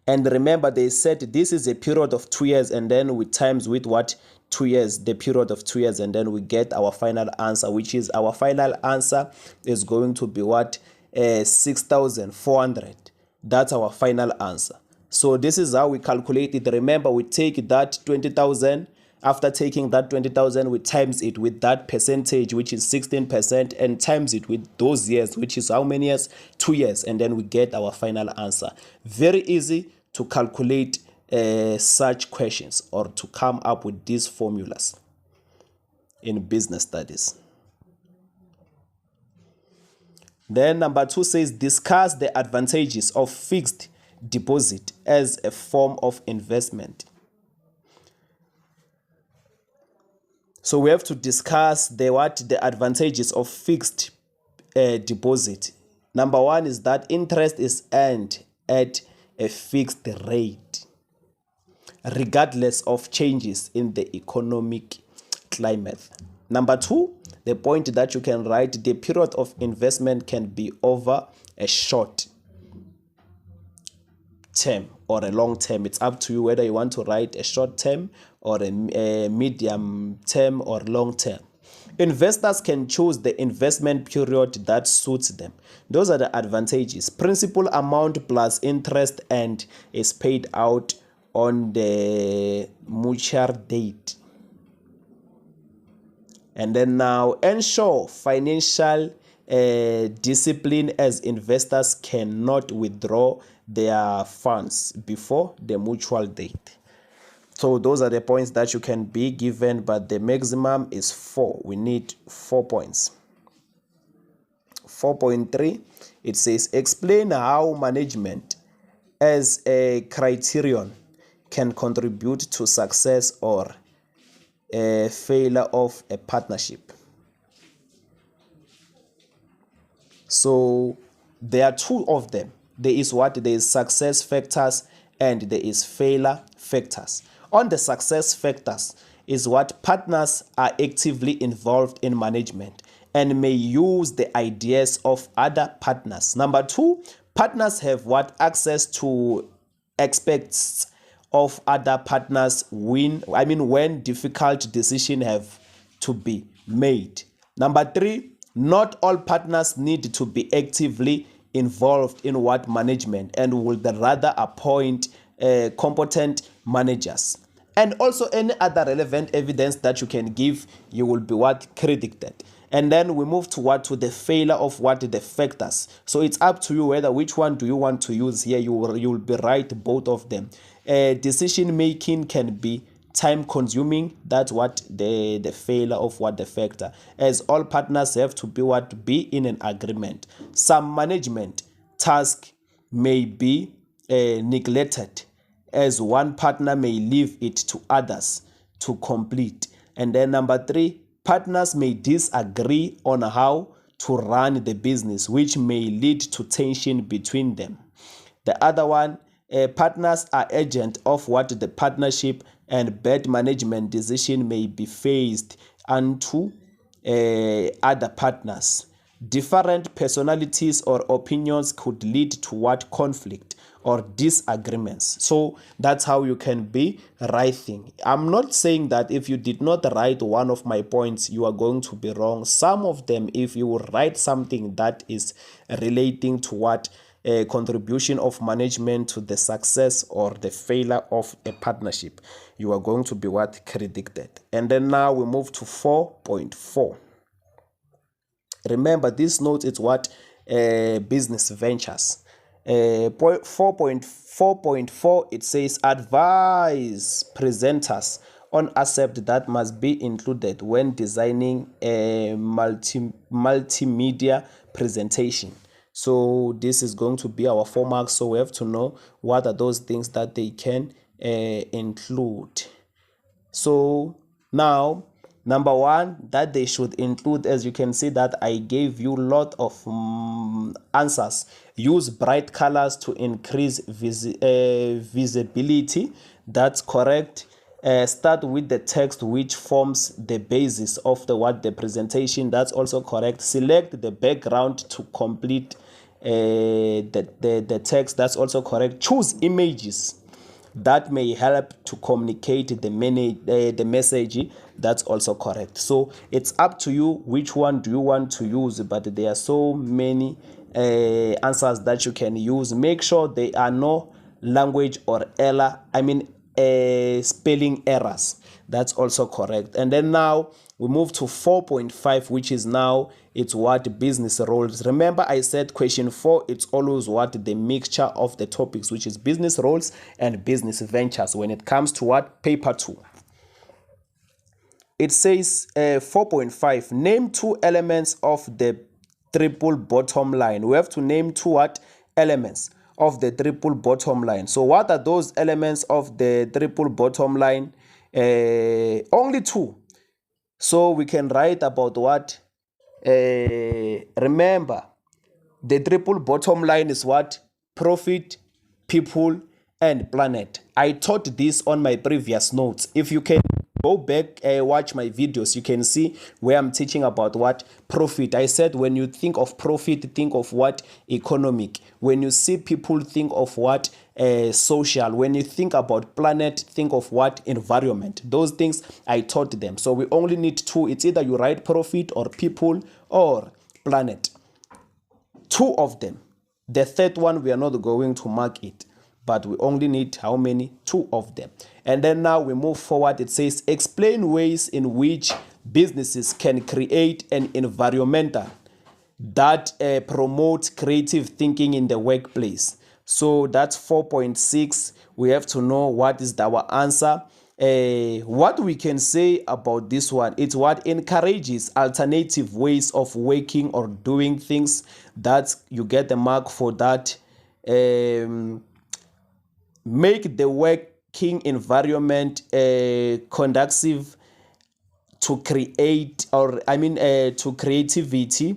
And remember, they said this is a period of 2 years, and then we times with what? 2 years, the period of 2 years, and then we get our final answer, which is our final answer is going to be what? 6,400. That's our final answer. So this is how we calculate it. Remember, we take that 20,000. After taking that 20,000, we times it with that percentage, which is 16%, and times it with those years, which is how many years? 2 years, and then we get our final answer. Very easy to calculate such questions or to come up with these formulas in business studies. Then number 2 says, discuss the advantages of fixed deposit as a form of investment. So we have to discuss the advantages of fixed deposit. Number 1 is that interest is earned at a fixed rate, regardless of changes in the economic climate. Number 2, the point that you can write, the period of investment can be over a short term or a long term. It's up to you whether you want to write a short term or a medium term or long term. Investors can choose the investment period that suits them. Those are the advantages. Principal amount plus interest and is paid out on the mature date. And then now ensure financial discipline, as investors cannot withdraw their funds before the mutual date. So those are the points that you can be given, but the maximum is 4. We need 4 points. 4.3, it says, explain how management as a criterion can contribute to success or a failure of a partnership. So there are 2 of them. There is what? There is success factors and there is failure factors. On the success factors is what? Partners are actively involved in management and may use the ideas of other partners. Number 2, partners have what? Access to aspects of other partners when difficult decisions have to be made. Number 3, not all partners need to be actively involved in what? Management, and will rather appoint competent managers. And also any other relevant evidence that you can give, you will be what? Credited. And then we move to what? To the failure of what? The factors. So it's up to you whether which one do you want to use here. You will be right both of them. Decision making can be time consuming. That's what the failure of what? The factor, as all partners have to be what? Be in an agreement. Some management task may be neglected, as one partner may leave it to others to complete. And then number 3, partners may disagree on how to run the business, which may lead to tension between them. The other one, partners are agents of what? The partnership, and bad management decision may be phased onto other partners. Different personalities or opinions could lead to what? Conflict or disagreements. So that's how you can be writing. I'm not saying that if you did not write one of my points, you are going to be wrong. Some of them, if you write something that is relating to what? A contribution of management to the success or the failure of a partnership, you are going to be what? Credited. And then now we move to 4.4. Remember, this note is what? Business ventures. 4.4, it says, advise presenters on aspects that must be included when designing a multimedia presentation. So this is going to be our 4 marks. So we have to know what are those things that they can include. So now, number one that they should include, as you can see that I gave you a lot of answers. Use bright colors to increase visibility. That's correct. Start with the text which forms the basis of the presentation. That's also correct. Select the background to complete the text. That's also correct. Choose images that may help to communicate the message. That's also correct. So it's up to you which one do you want to use, but there are so many answers that you can use. Make sure there are no language or spelling errors. That's also correct. And then now we move to 4.5, which is now it's what business roles. Remember I said question 4, it's always what the mixture of the topics, which is business roles and business ventures when it comes to what paper 2. It says 4.5, name 2 elements of the triple bottom line. We have to name 2 what elements of the triple bottom line. So what are those elements of the triple bottom line? Only 2. So we can write about what? Remember, the triple bottom line is what? Profit, people, and planet. I taught this on my previous notes. If you can go back, watch my videos, you can see where I'm teaching about what? Profit. I said when you think of profit, think of what? Economic. When you see people, think of what? Social. When you think about planet, think of what? Environment. Those things I taught them. So we only need 2. It's either you write profit or people or planet. 2 of them. The third one we are not going to mark it, but we only need how many? 2 of them. And then now we move forward. It says explain ways in which businesses can create an environment that promotes creative thinking in the workplace. So that's 4.6. We have to know what is our answer. What we can say about this one, it's what encourages alternative ways of working or doing things. That you get the mark for that. Make the working environment conducive to to creativity.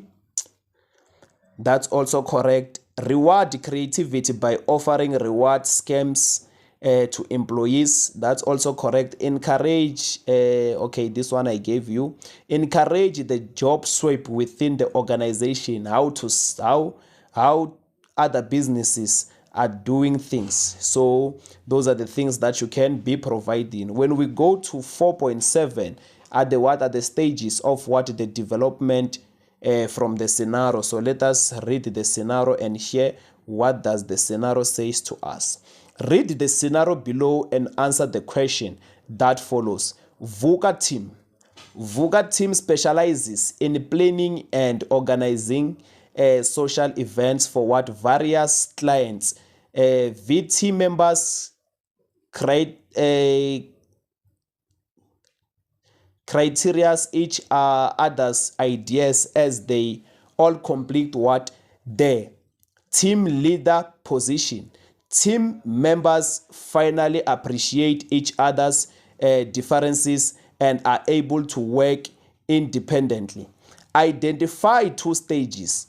That's also correct. Reward creativity by offering reward schemes to employees. That's also correct. Encourage, okay, this one I gave you. Encourage the job sweep within the organization. How other businesses are doing things. So those are the things that you can be providing. When we go to 4.7, what are the stages of what the development from the scenario. So let us read the scenario and hear what does the scenario says to us. Read the scenario below and answer the question that follows. VUCA team specializes in planning and organizing social events for what various clients. VT members create criteria each other's ideas as they all complete what? The team leader position. Team members finally appreciate each other's differences and are able to work independently. Identify 2 stages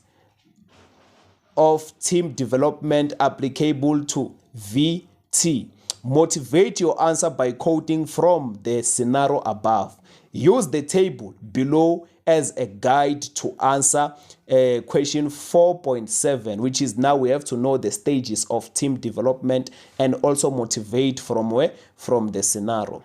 of team development applicable to VT. Motivate your answer by quoting from the scenario above. Use the table below as a guide to answer question 4.7, which is now we have to know the stages of team development and also motivate from where? From the scenario.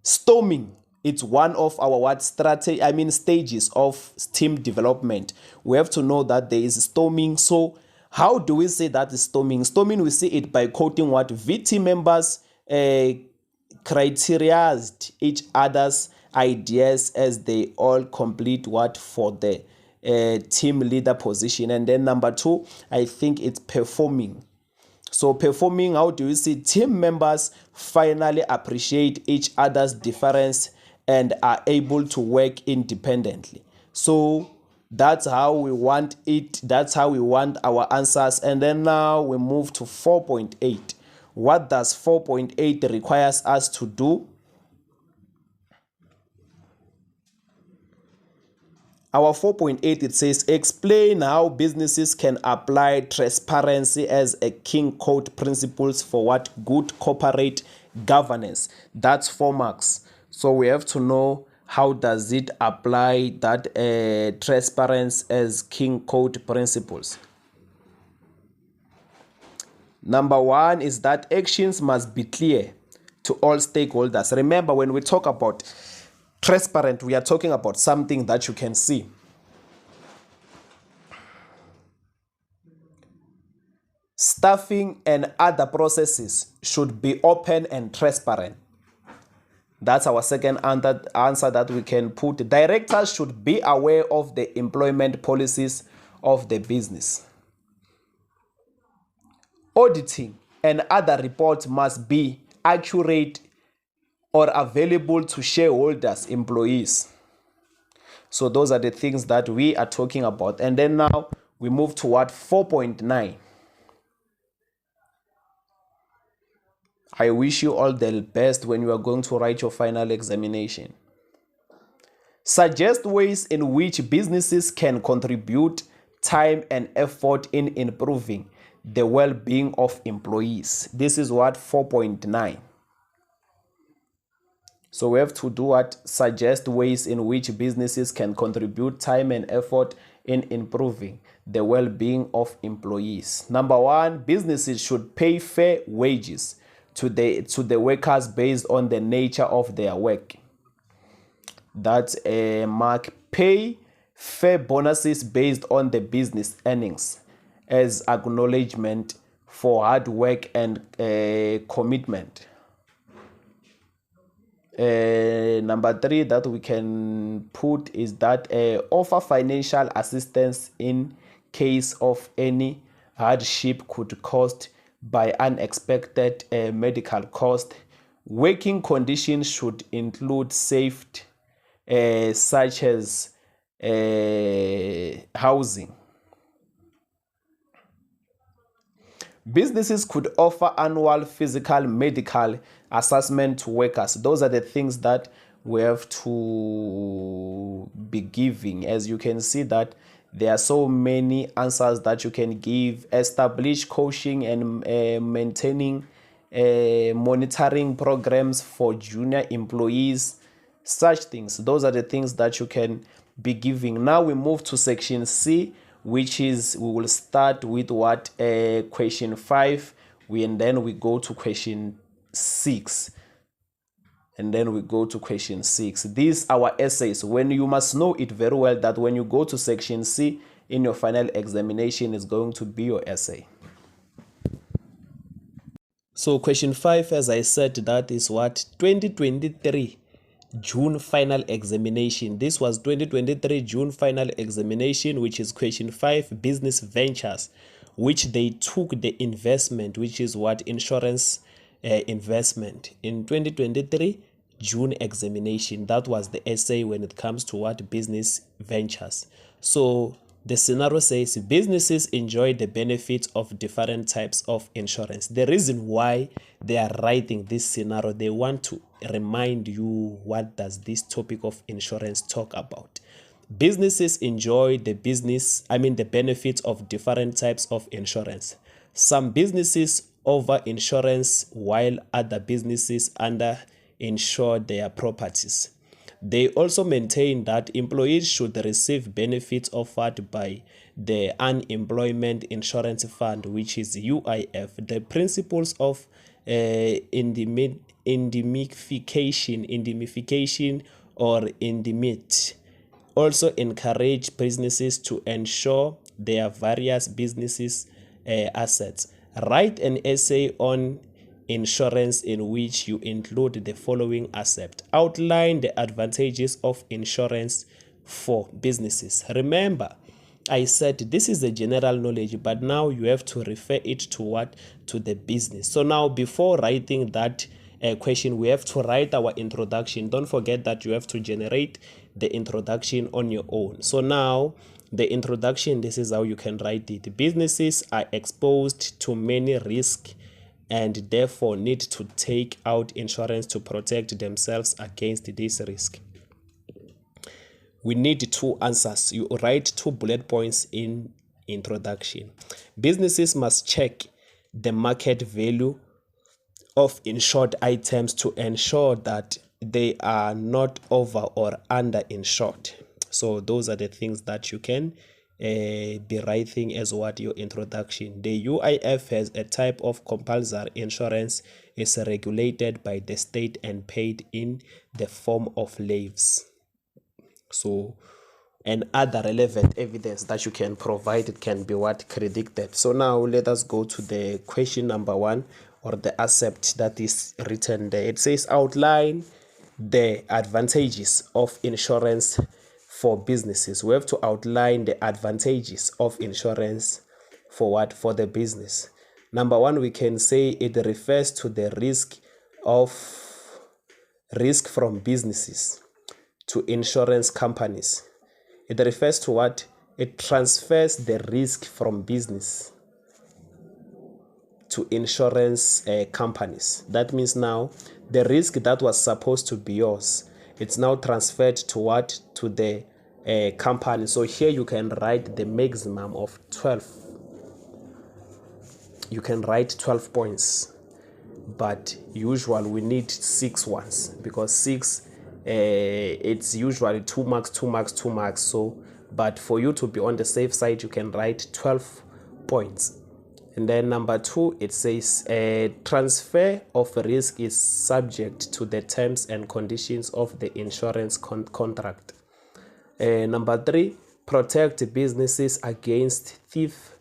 Storming, it's one of our stages of team development. We have to know that there is storming. So how do we say that is storming? Storming, we see it by quoting what? VT members criteriazed each other's ideas as they all complete what? For the team leader position. And then number 2, I think it's performing. So performing, how do you see? Team members finally appreciate each other's difference and are able to work independently. So That's how we want it. That's how we want our answers. And then now we move to 4.8. What does 4.8 requires us to do? Our 4.8, it says, explain how businesses can apply transparency as a king code principles for what good corporate governance. That's 4 marks. So we have to know how does it apply that transparency as king code principles. Number 1 is that actions must be clear to all stakeholders. Remember, when we talk about transparent, we are talking about something that you can see. Staffing and other processes should be open and transparent. That's our second answer that we can put. Directors should be aware of the employment policies of the business. Auditing and other reports must be accurate or available to shareholders, employees. So those are the things that we are talking about. And then now we move to what? 4.9. I wish you all the best when you are going to write your final examination. Suggest ways in which businesses can contribute time and effort in improving the well-being of employees. This is what? 4.9. So we have to do what? Suggest ways in which businesses can contribute time and effort in improving the well-being of employees. Number 1, businesses should pay fair wages to the workers based on the nature of their work. That's a mark. Pay fair bonuses based on the business earnings as acknowledgement for hard work and commitment. Number 3 that we can put is that offer financial assistance in case of any hardship could caused by unexpected medical cost. Working conditions should include safety such as housing. Businesses could offer annual physical medical assessment to workers. Those are the things that we have to be giving. As you can see that there are so many answers that you can give. Establish coaching and maintaining monitoring programs for junior employees. Such things. Those are the things that you can be giving. Now we move to section C, which is, we will start with what? Question 5, and then we go to question 6. And then we go to question 6. These are our essays. When you must know it very well that when you go to section C in your final examination, is going to be your essay. So question 5, as I said, that is what? 2023 June final examination. This was 2023 June final examination, which is question 5, business ventures, which they took the investment, which is what? Insurance investment. In 2023 June examination, that was the essay when it comes to what? Business ventures. So the scenario says businesses enjoy the benefits of different types of insurance. The reason why they are writing this scenario, they want to remind you what does this topic of insurance talk about. Businesses enjoy the benefits of different types of insurance. Some businesses over insurance while other businesses under insure their properties. They also maintain that employees should receive benefits offered by the Unemployment Insurance Fund, which is UIF. The principles of indemnification or indemnity also encourage businesses to insure their various businesses assets. Write an essay on insurance in which you include the following aspect. Outline the advantages of insurance for businesses. Remember, I said this is the general knowledge, but now you have to refer it to what? To the business. So now before writing that question, we have to write our introduction. Don't forget that you have to generate the introduction on your own. So now The introduction, this is how you can write it. Businesses are exposed to many risks and therefore need to take out insurance to protect themselves against this risk. We need two answers. You write 2 bullet points in introduction. Businesses must check the market value of insured items to ensure that they are not over or under insured. So those are the things that you can be writing as what your introduction. The UIF has a type of compulsory insurance, is regulated by the state and paid in the form of leaves. So, and other relevant evidence that you can provide, it can be what credited. So now let us go to the question number 1, or the accept that is written there. It says outline the advantages of insurance for businesses. We have to outline the advantages of insurance for what? For the business. Number 1, we can say it refers to the risk from businesses to insurance companies. It refers to what? It transfers the risk from business to insurance companies. That means now the risk that was supposed to be yours, it's now transferred to what? To the company. So here you can write the maximum of 12. You can write 12 points, but usually we need 6 ones, because 6 it's usually 2 marks, 2 marks, 2 marks. So but for you to be on the safe side, you can write 12 points. And then number 2, it says transfer of risk is subject to the terms and conditions of the insurance contract. Number 3, protect businesses against thief,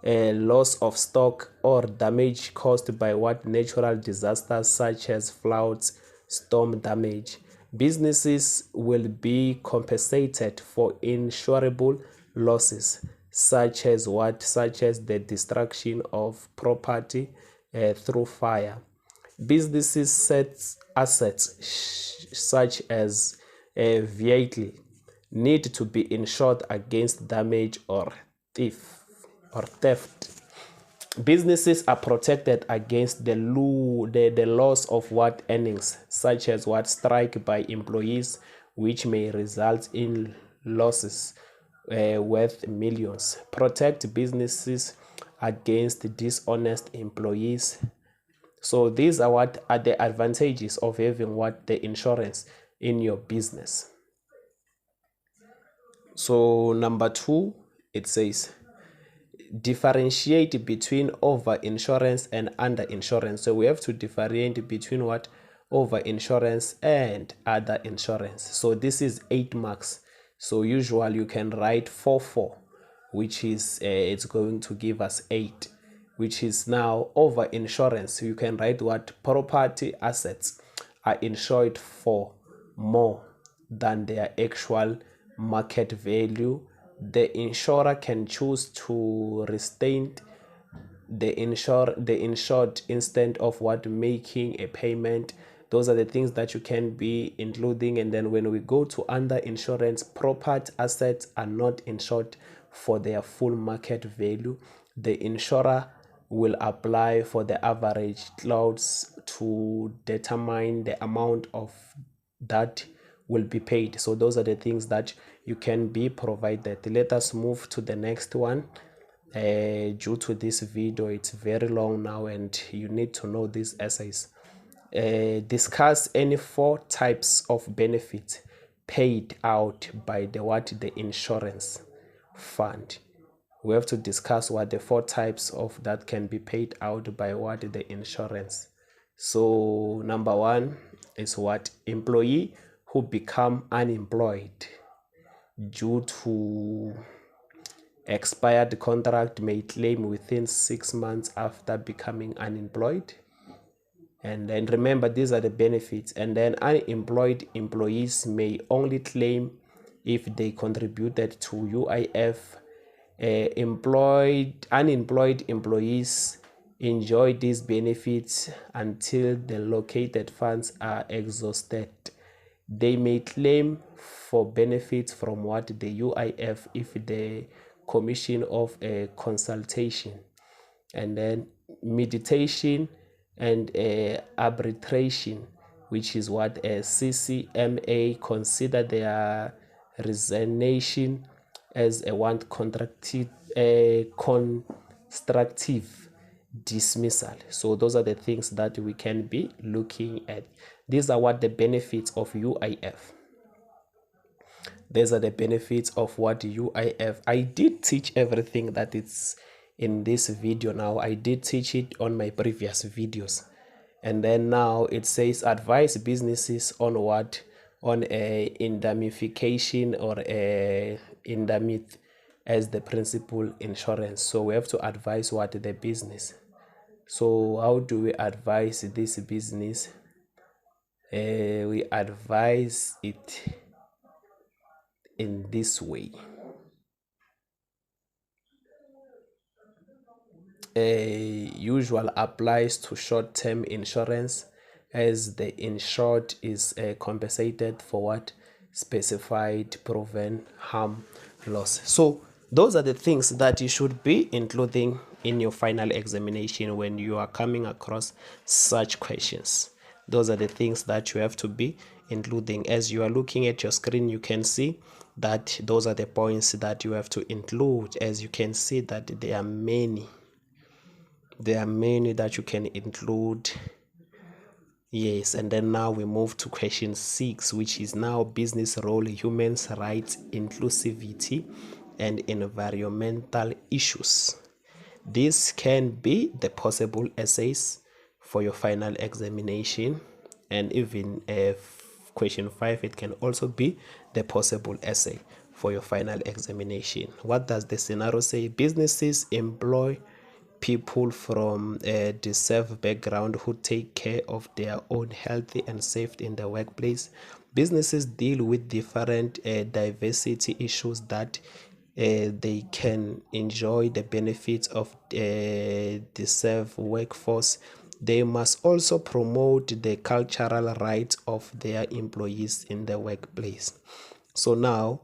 loss of stock, or damage caused by what? Natural disasters such as floods, storm damage. Businesses will be compensated for insurable losses such as what? Such as the destruction of property through fire. Businesses set assets such as a vehicle need to be insured against damage or theft. Businesses are protected against the loss of what? Earnings, such as what? Strike by employees, which may result in losses worth millions. Protect businesses against dishonest employees. So these are what are the advantages of having what? The insurance in your business. So number 2, it says differentiate between over insurance and under insurance. So we have to differentiate between what? Over insurance and other insurance. So this is 8 marks. So usually you can write 4, which is it's going to give us 8, which is now over insurance. You can write what? Property assets are insured for more than their actual market value. The insurer can choose to restate the insured instead of what? Making a payment. Those are the things that you can be including. And then when we go to under insurance, property assets are not insured for their full market value. The insurer will apply for the average clouds to determine the amount of that will be paid. So those are the things that you can be provided. Let us move to the next one. Due to this video, it's very long now and you need to know these essays. Discuss any 4 types of benefits paid out by the insurance fund. We have to discuss what the 4 types of that can be paid out by the insurance. So number 1 is what? Employee who become unemployed due to expired contract may claim within 6 months after becoming unemployed. And then remember, these are the benefits. And then unemployed employees may only claim if they contributed to UIF. Unemployed employees enjoy these benefits until the located funds are exhausted. They may claim for benefits from what the UIF if the commission of a consultation, and then meditation and arbitration, which is what a CCMA consider their resignation as a one constructive dismissal. So those are the things that we can be looking at. These are what the benefits of UIF. These are the benefits of what UIF. I did teach everything that is in this video now. I did teach it on my previous videos. And then now it says advise businesses on what? On a indemnification or a indemnity as the principal insurance. So we have to advise what? The business. So how do we advise this business? We advise it in this way. Usual applies to short-term insurance as the insured is compensated for what? Specified proven harm loss. So those are the things that you should be including in your final examination when you are coming across such questions. Those are the things that you have to be including. As you are looking at your screen, you can see that those are the points that you have to include. As you can see that there are many that you can include. Yes, and then now we move to question 6, which is now business role, human rights, inclusivity, and environmental issues. This can be the possible essays for your final examination, and even question 5, it can also be the possible essay for your final examination. What does the scenario say? Businesses employ people from a deserved background who take care of their own health and safety in the workplace. Businesses deal with different diversity issues that they can enjoy the benefits of deserved workforce. They must also promote the cultural rights of their employees in the workplace. So now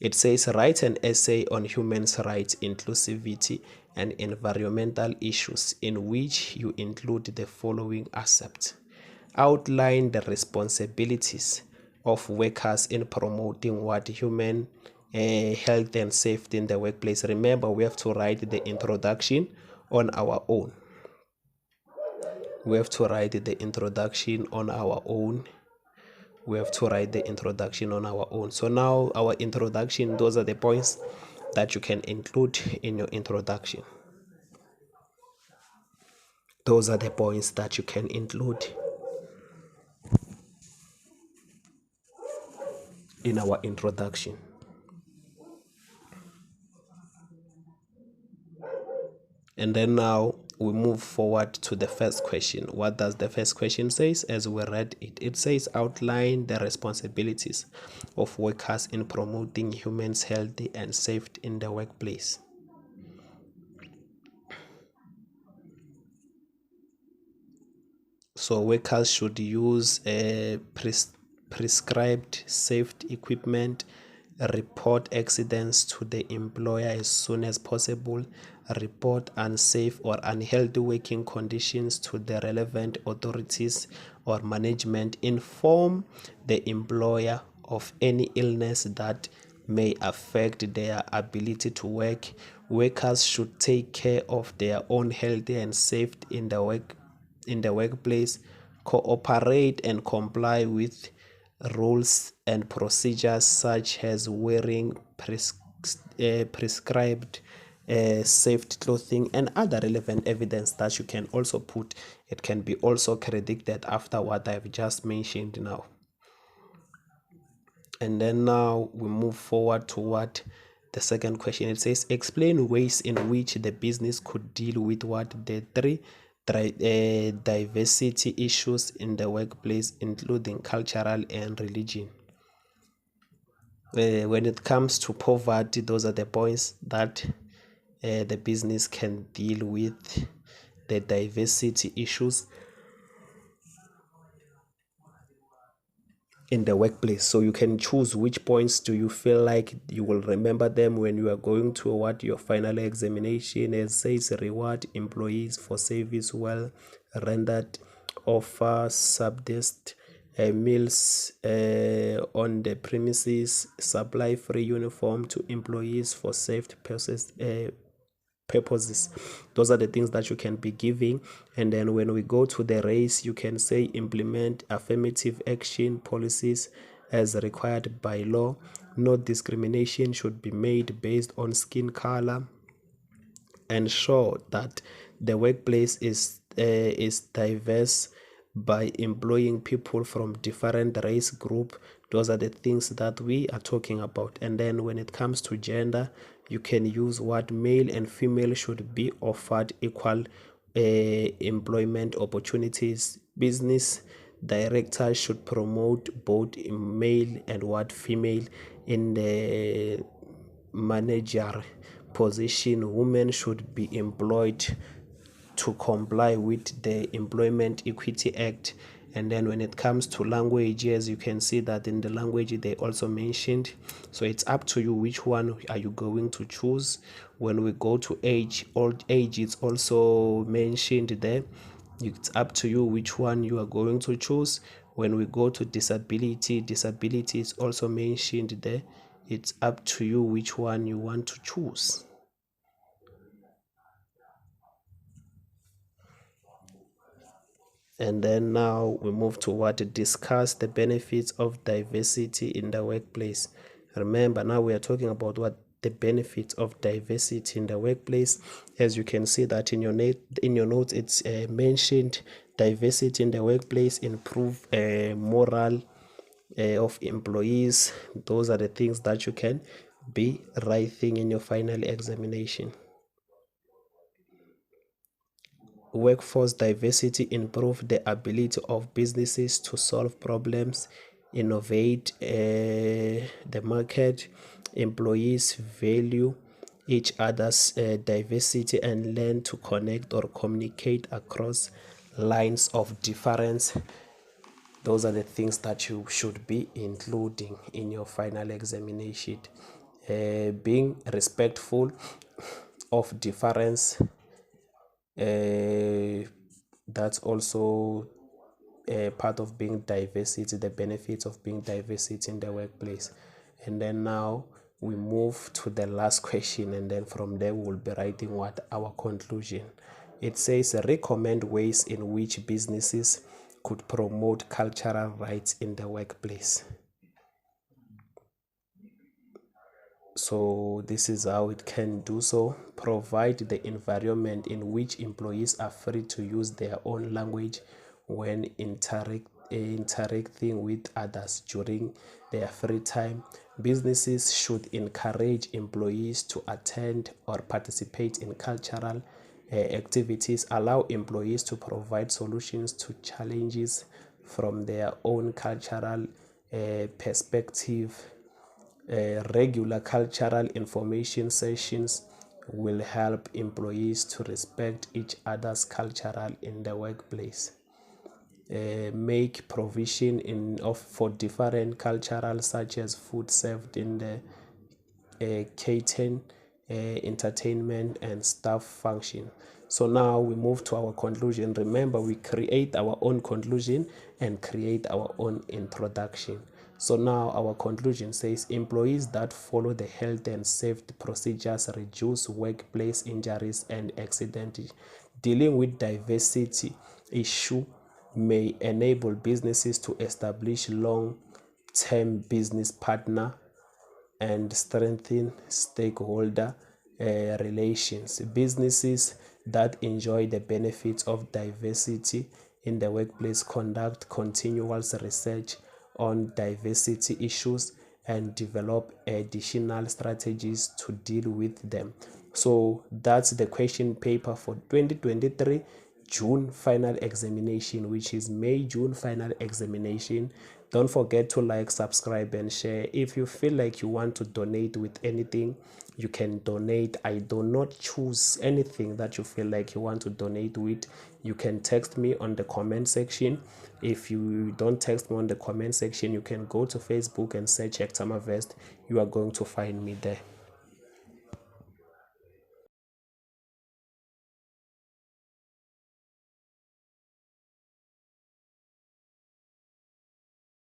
it says write an essay on human rights, inclusivity, and environmental issues in which you include the following aspects. Outline the responsibilities of workers in promoting what? Human health and safety in the workplace. Remember, we have to write the introduction on our own. We have to write the introduction on our own. So now our introduction, those are the points that you can include in your introduction. Those are the points that you can include in our introduction. And then now we move forward to the first question. What does the first question say? As we read it, it says outline the responsibilities of workers in promoting human health and safety in the workplace. So workers should use prescribed safety equipment, report accidents to the employer as soon as possible, report unsafe or unhealthy working conditions to the relevant authorities or management, inform the employer of any illness that may affect their ability to work. Workers should take care of their own health and safety in the workplace, cooperate and comply with rules and procedures such as wearing prescribed safety clothing and other relevant evidence that you can also put. It can be also credited after what I've just mentioned now. And then now we move forward to what the second question. It says explain ways in which the business could deal with what? The three diversity issues in the workplace, including cultural and religion. When it comes to poverty, those are the points that the business can deal with. The diversity issues in the workplace. So you can choose which points do you feel like you will remember them when you are going to your final examination. It says reward employees for service well rendered, offer subsidized meals on the premises, supply free uniform to employees for safety purposes. Those are the things that you can be giving. And then when we go to the race, you can say implement affirmative action policies as required by law. No discrimination should be made based on skin color. Ensure that the workplace is diverse by employing people from different race group. Those are the things that we are talking about. And then when it comes to gender, you can use what male and female should be offered equal employment opportunities. Business directors should promote both male and what female in the manager position. Women should be employed to comply with the Employment Equity Act. And then when it comes to language, as you can see that in the language they also mentioned. So it's up to you which one are you going to choose. When we go to age, old age is also mentioned there. It's up to you which one you are going to choose. When we go to disability, disability is also mentioned there. It's up to you which one you want to choose. And then now we move to what to discuss the benefits of diversity in the workplace. Remember, now we are talking about what the benefits of diversity in the workplace. As you can see that in your notes, it's mentioned diversity in the workplace improve moral of employees. Those are the things that you can be writing in your final examination. Workforce diversity improve the ability of businesses to solve problems, innovate the market. Employees value each other's diversity and learn to connect or communicate across lines of difference. Those are the things that you should be including in your final examination. Being respectful of difference, that's also part of being diversity, the benefits of being diversity in the workplace. And then now we move to the last question, and then from there we will be writing what our conclusion. It says recommend ways in which businesses could promote cultural rights in the workplace. So this is how it can do so. Provide the environment in which employees are free to use their own language when interacting with others during their free time. Businesses should encourage employees to attend or participate in cultural activities. Allow employees to provide solutions to challenges from their own cultural perspective. Regular cultural information sessions will help employees to respect each other's cultural in the workplace. Make provision for different cultural such as food served in the catering, entertainment and staff function. So now we move to our conclusion. Remember, we create our own conclusion and create our own introduction. So now our conclusion says employees that follow the health and safety procedures reduce workplace injuries and accidents. Dealing with diversity issue may enable businesses to establish long-term business partner and strengthen stakeholder relations. Businesses that enjoy the benefits of diversity in the workplace conduct continuous research on diversity issues and develop additional strategies to deal with them. So that's the question paper for 2023 June final examination, which is May June final examination. Don't forget to like, subscribe, and share. If you feel like you want to donate with anything, you can donate. I do not choose anything that you feel like you want to donate with. You can text me on the comment section. If you don't text me on the comment section, you can go to Facebook and search Hector Vest. You are going to find me there.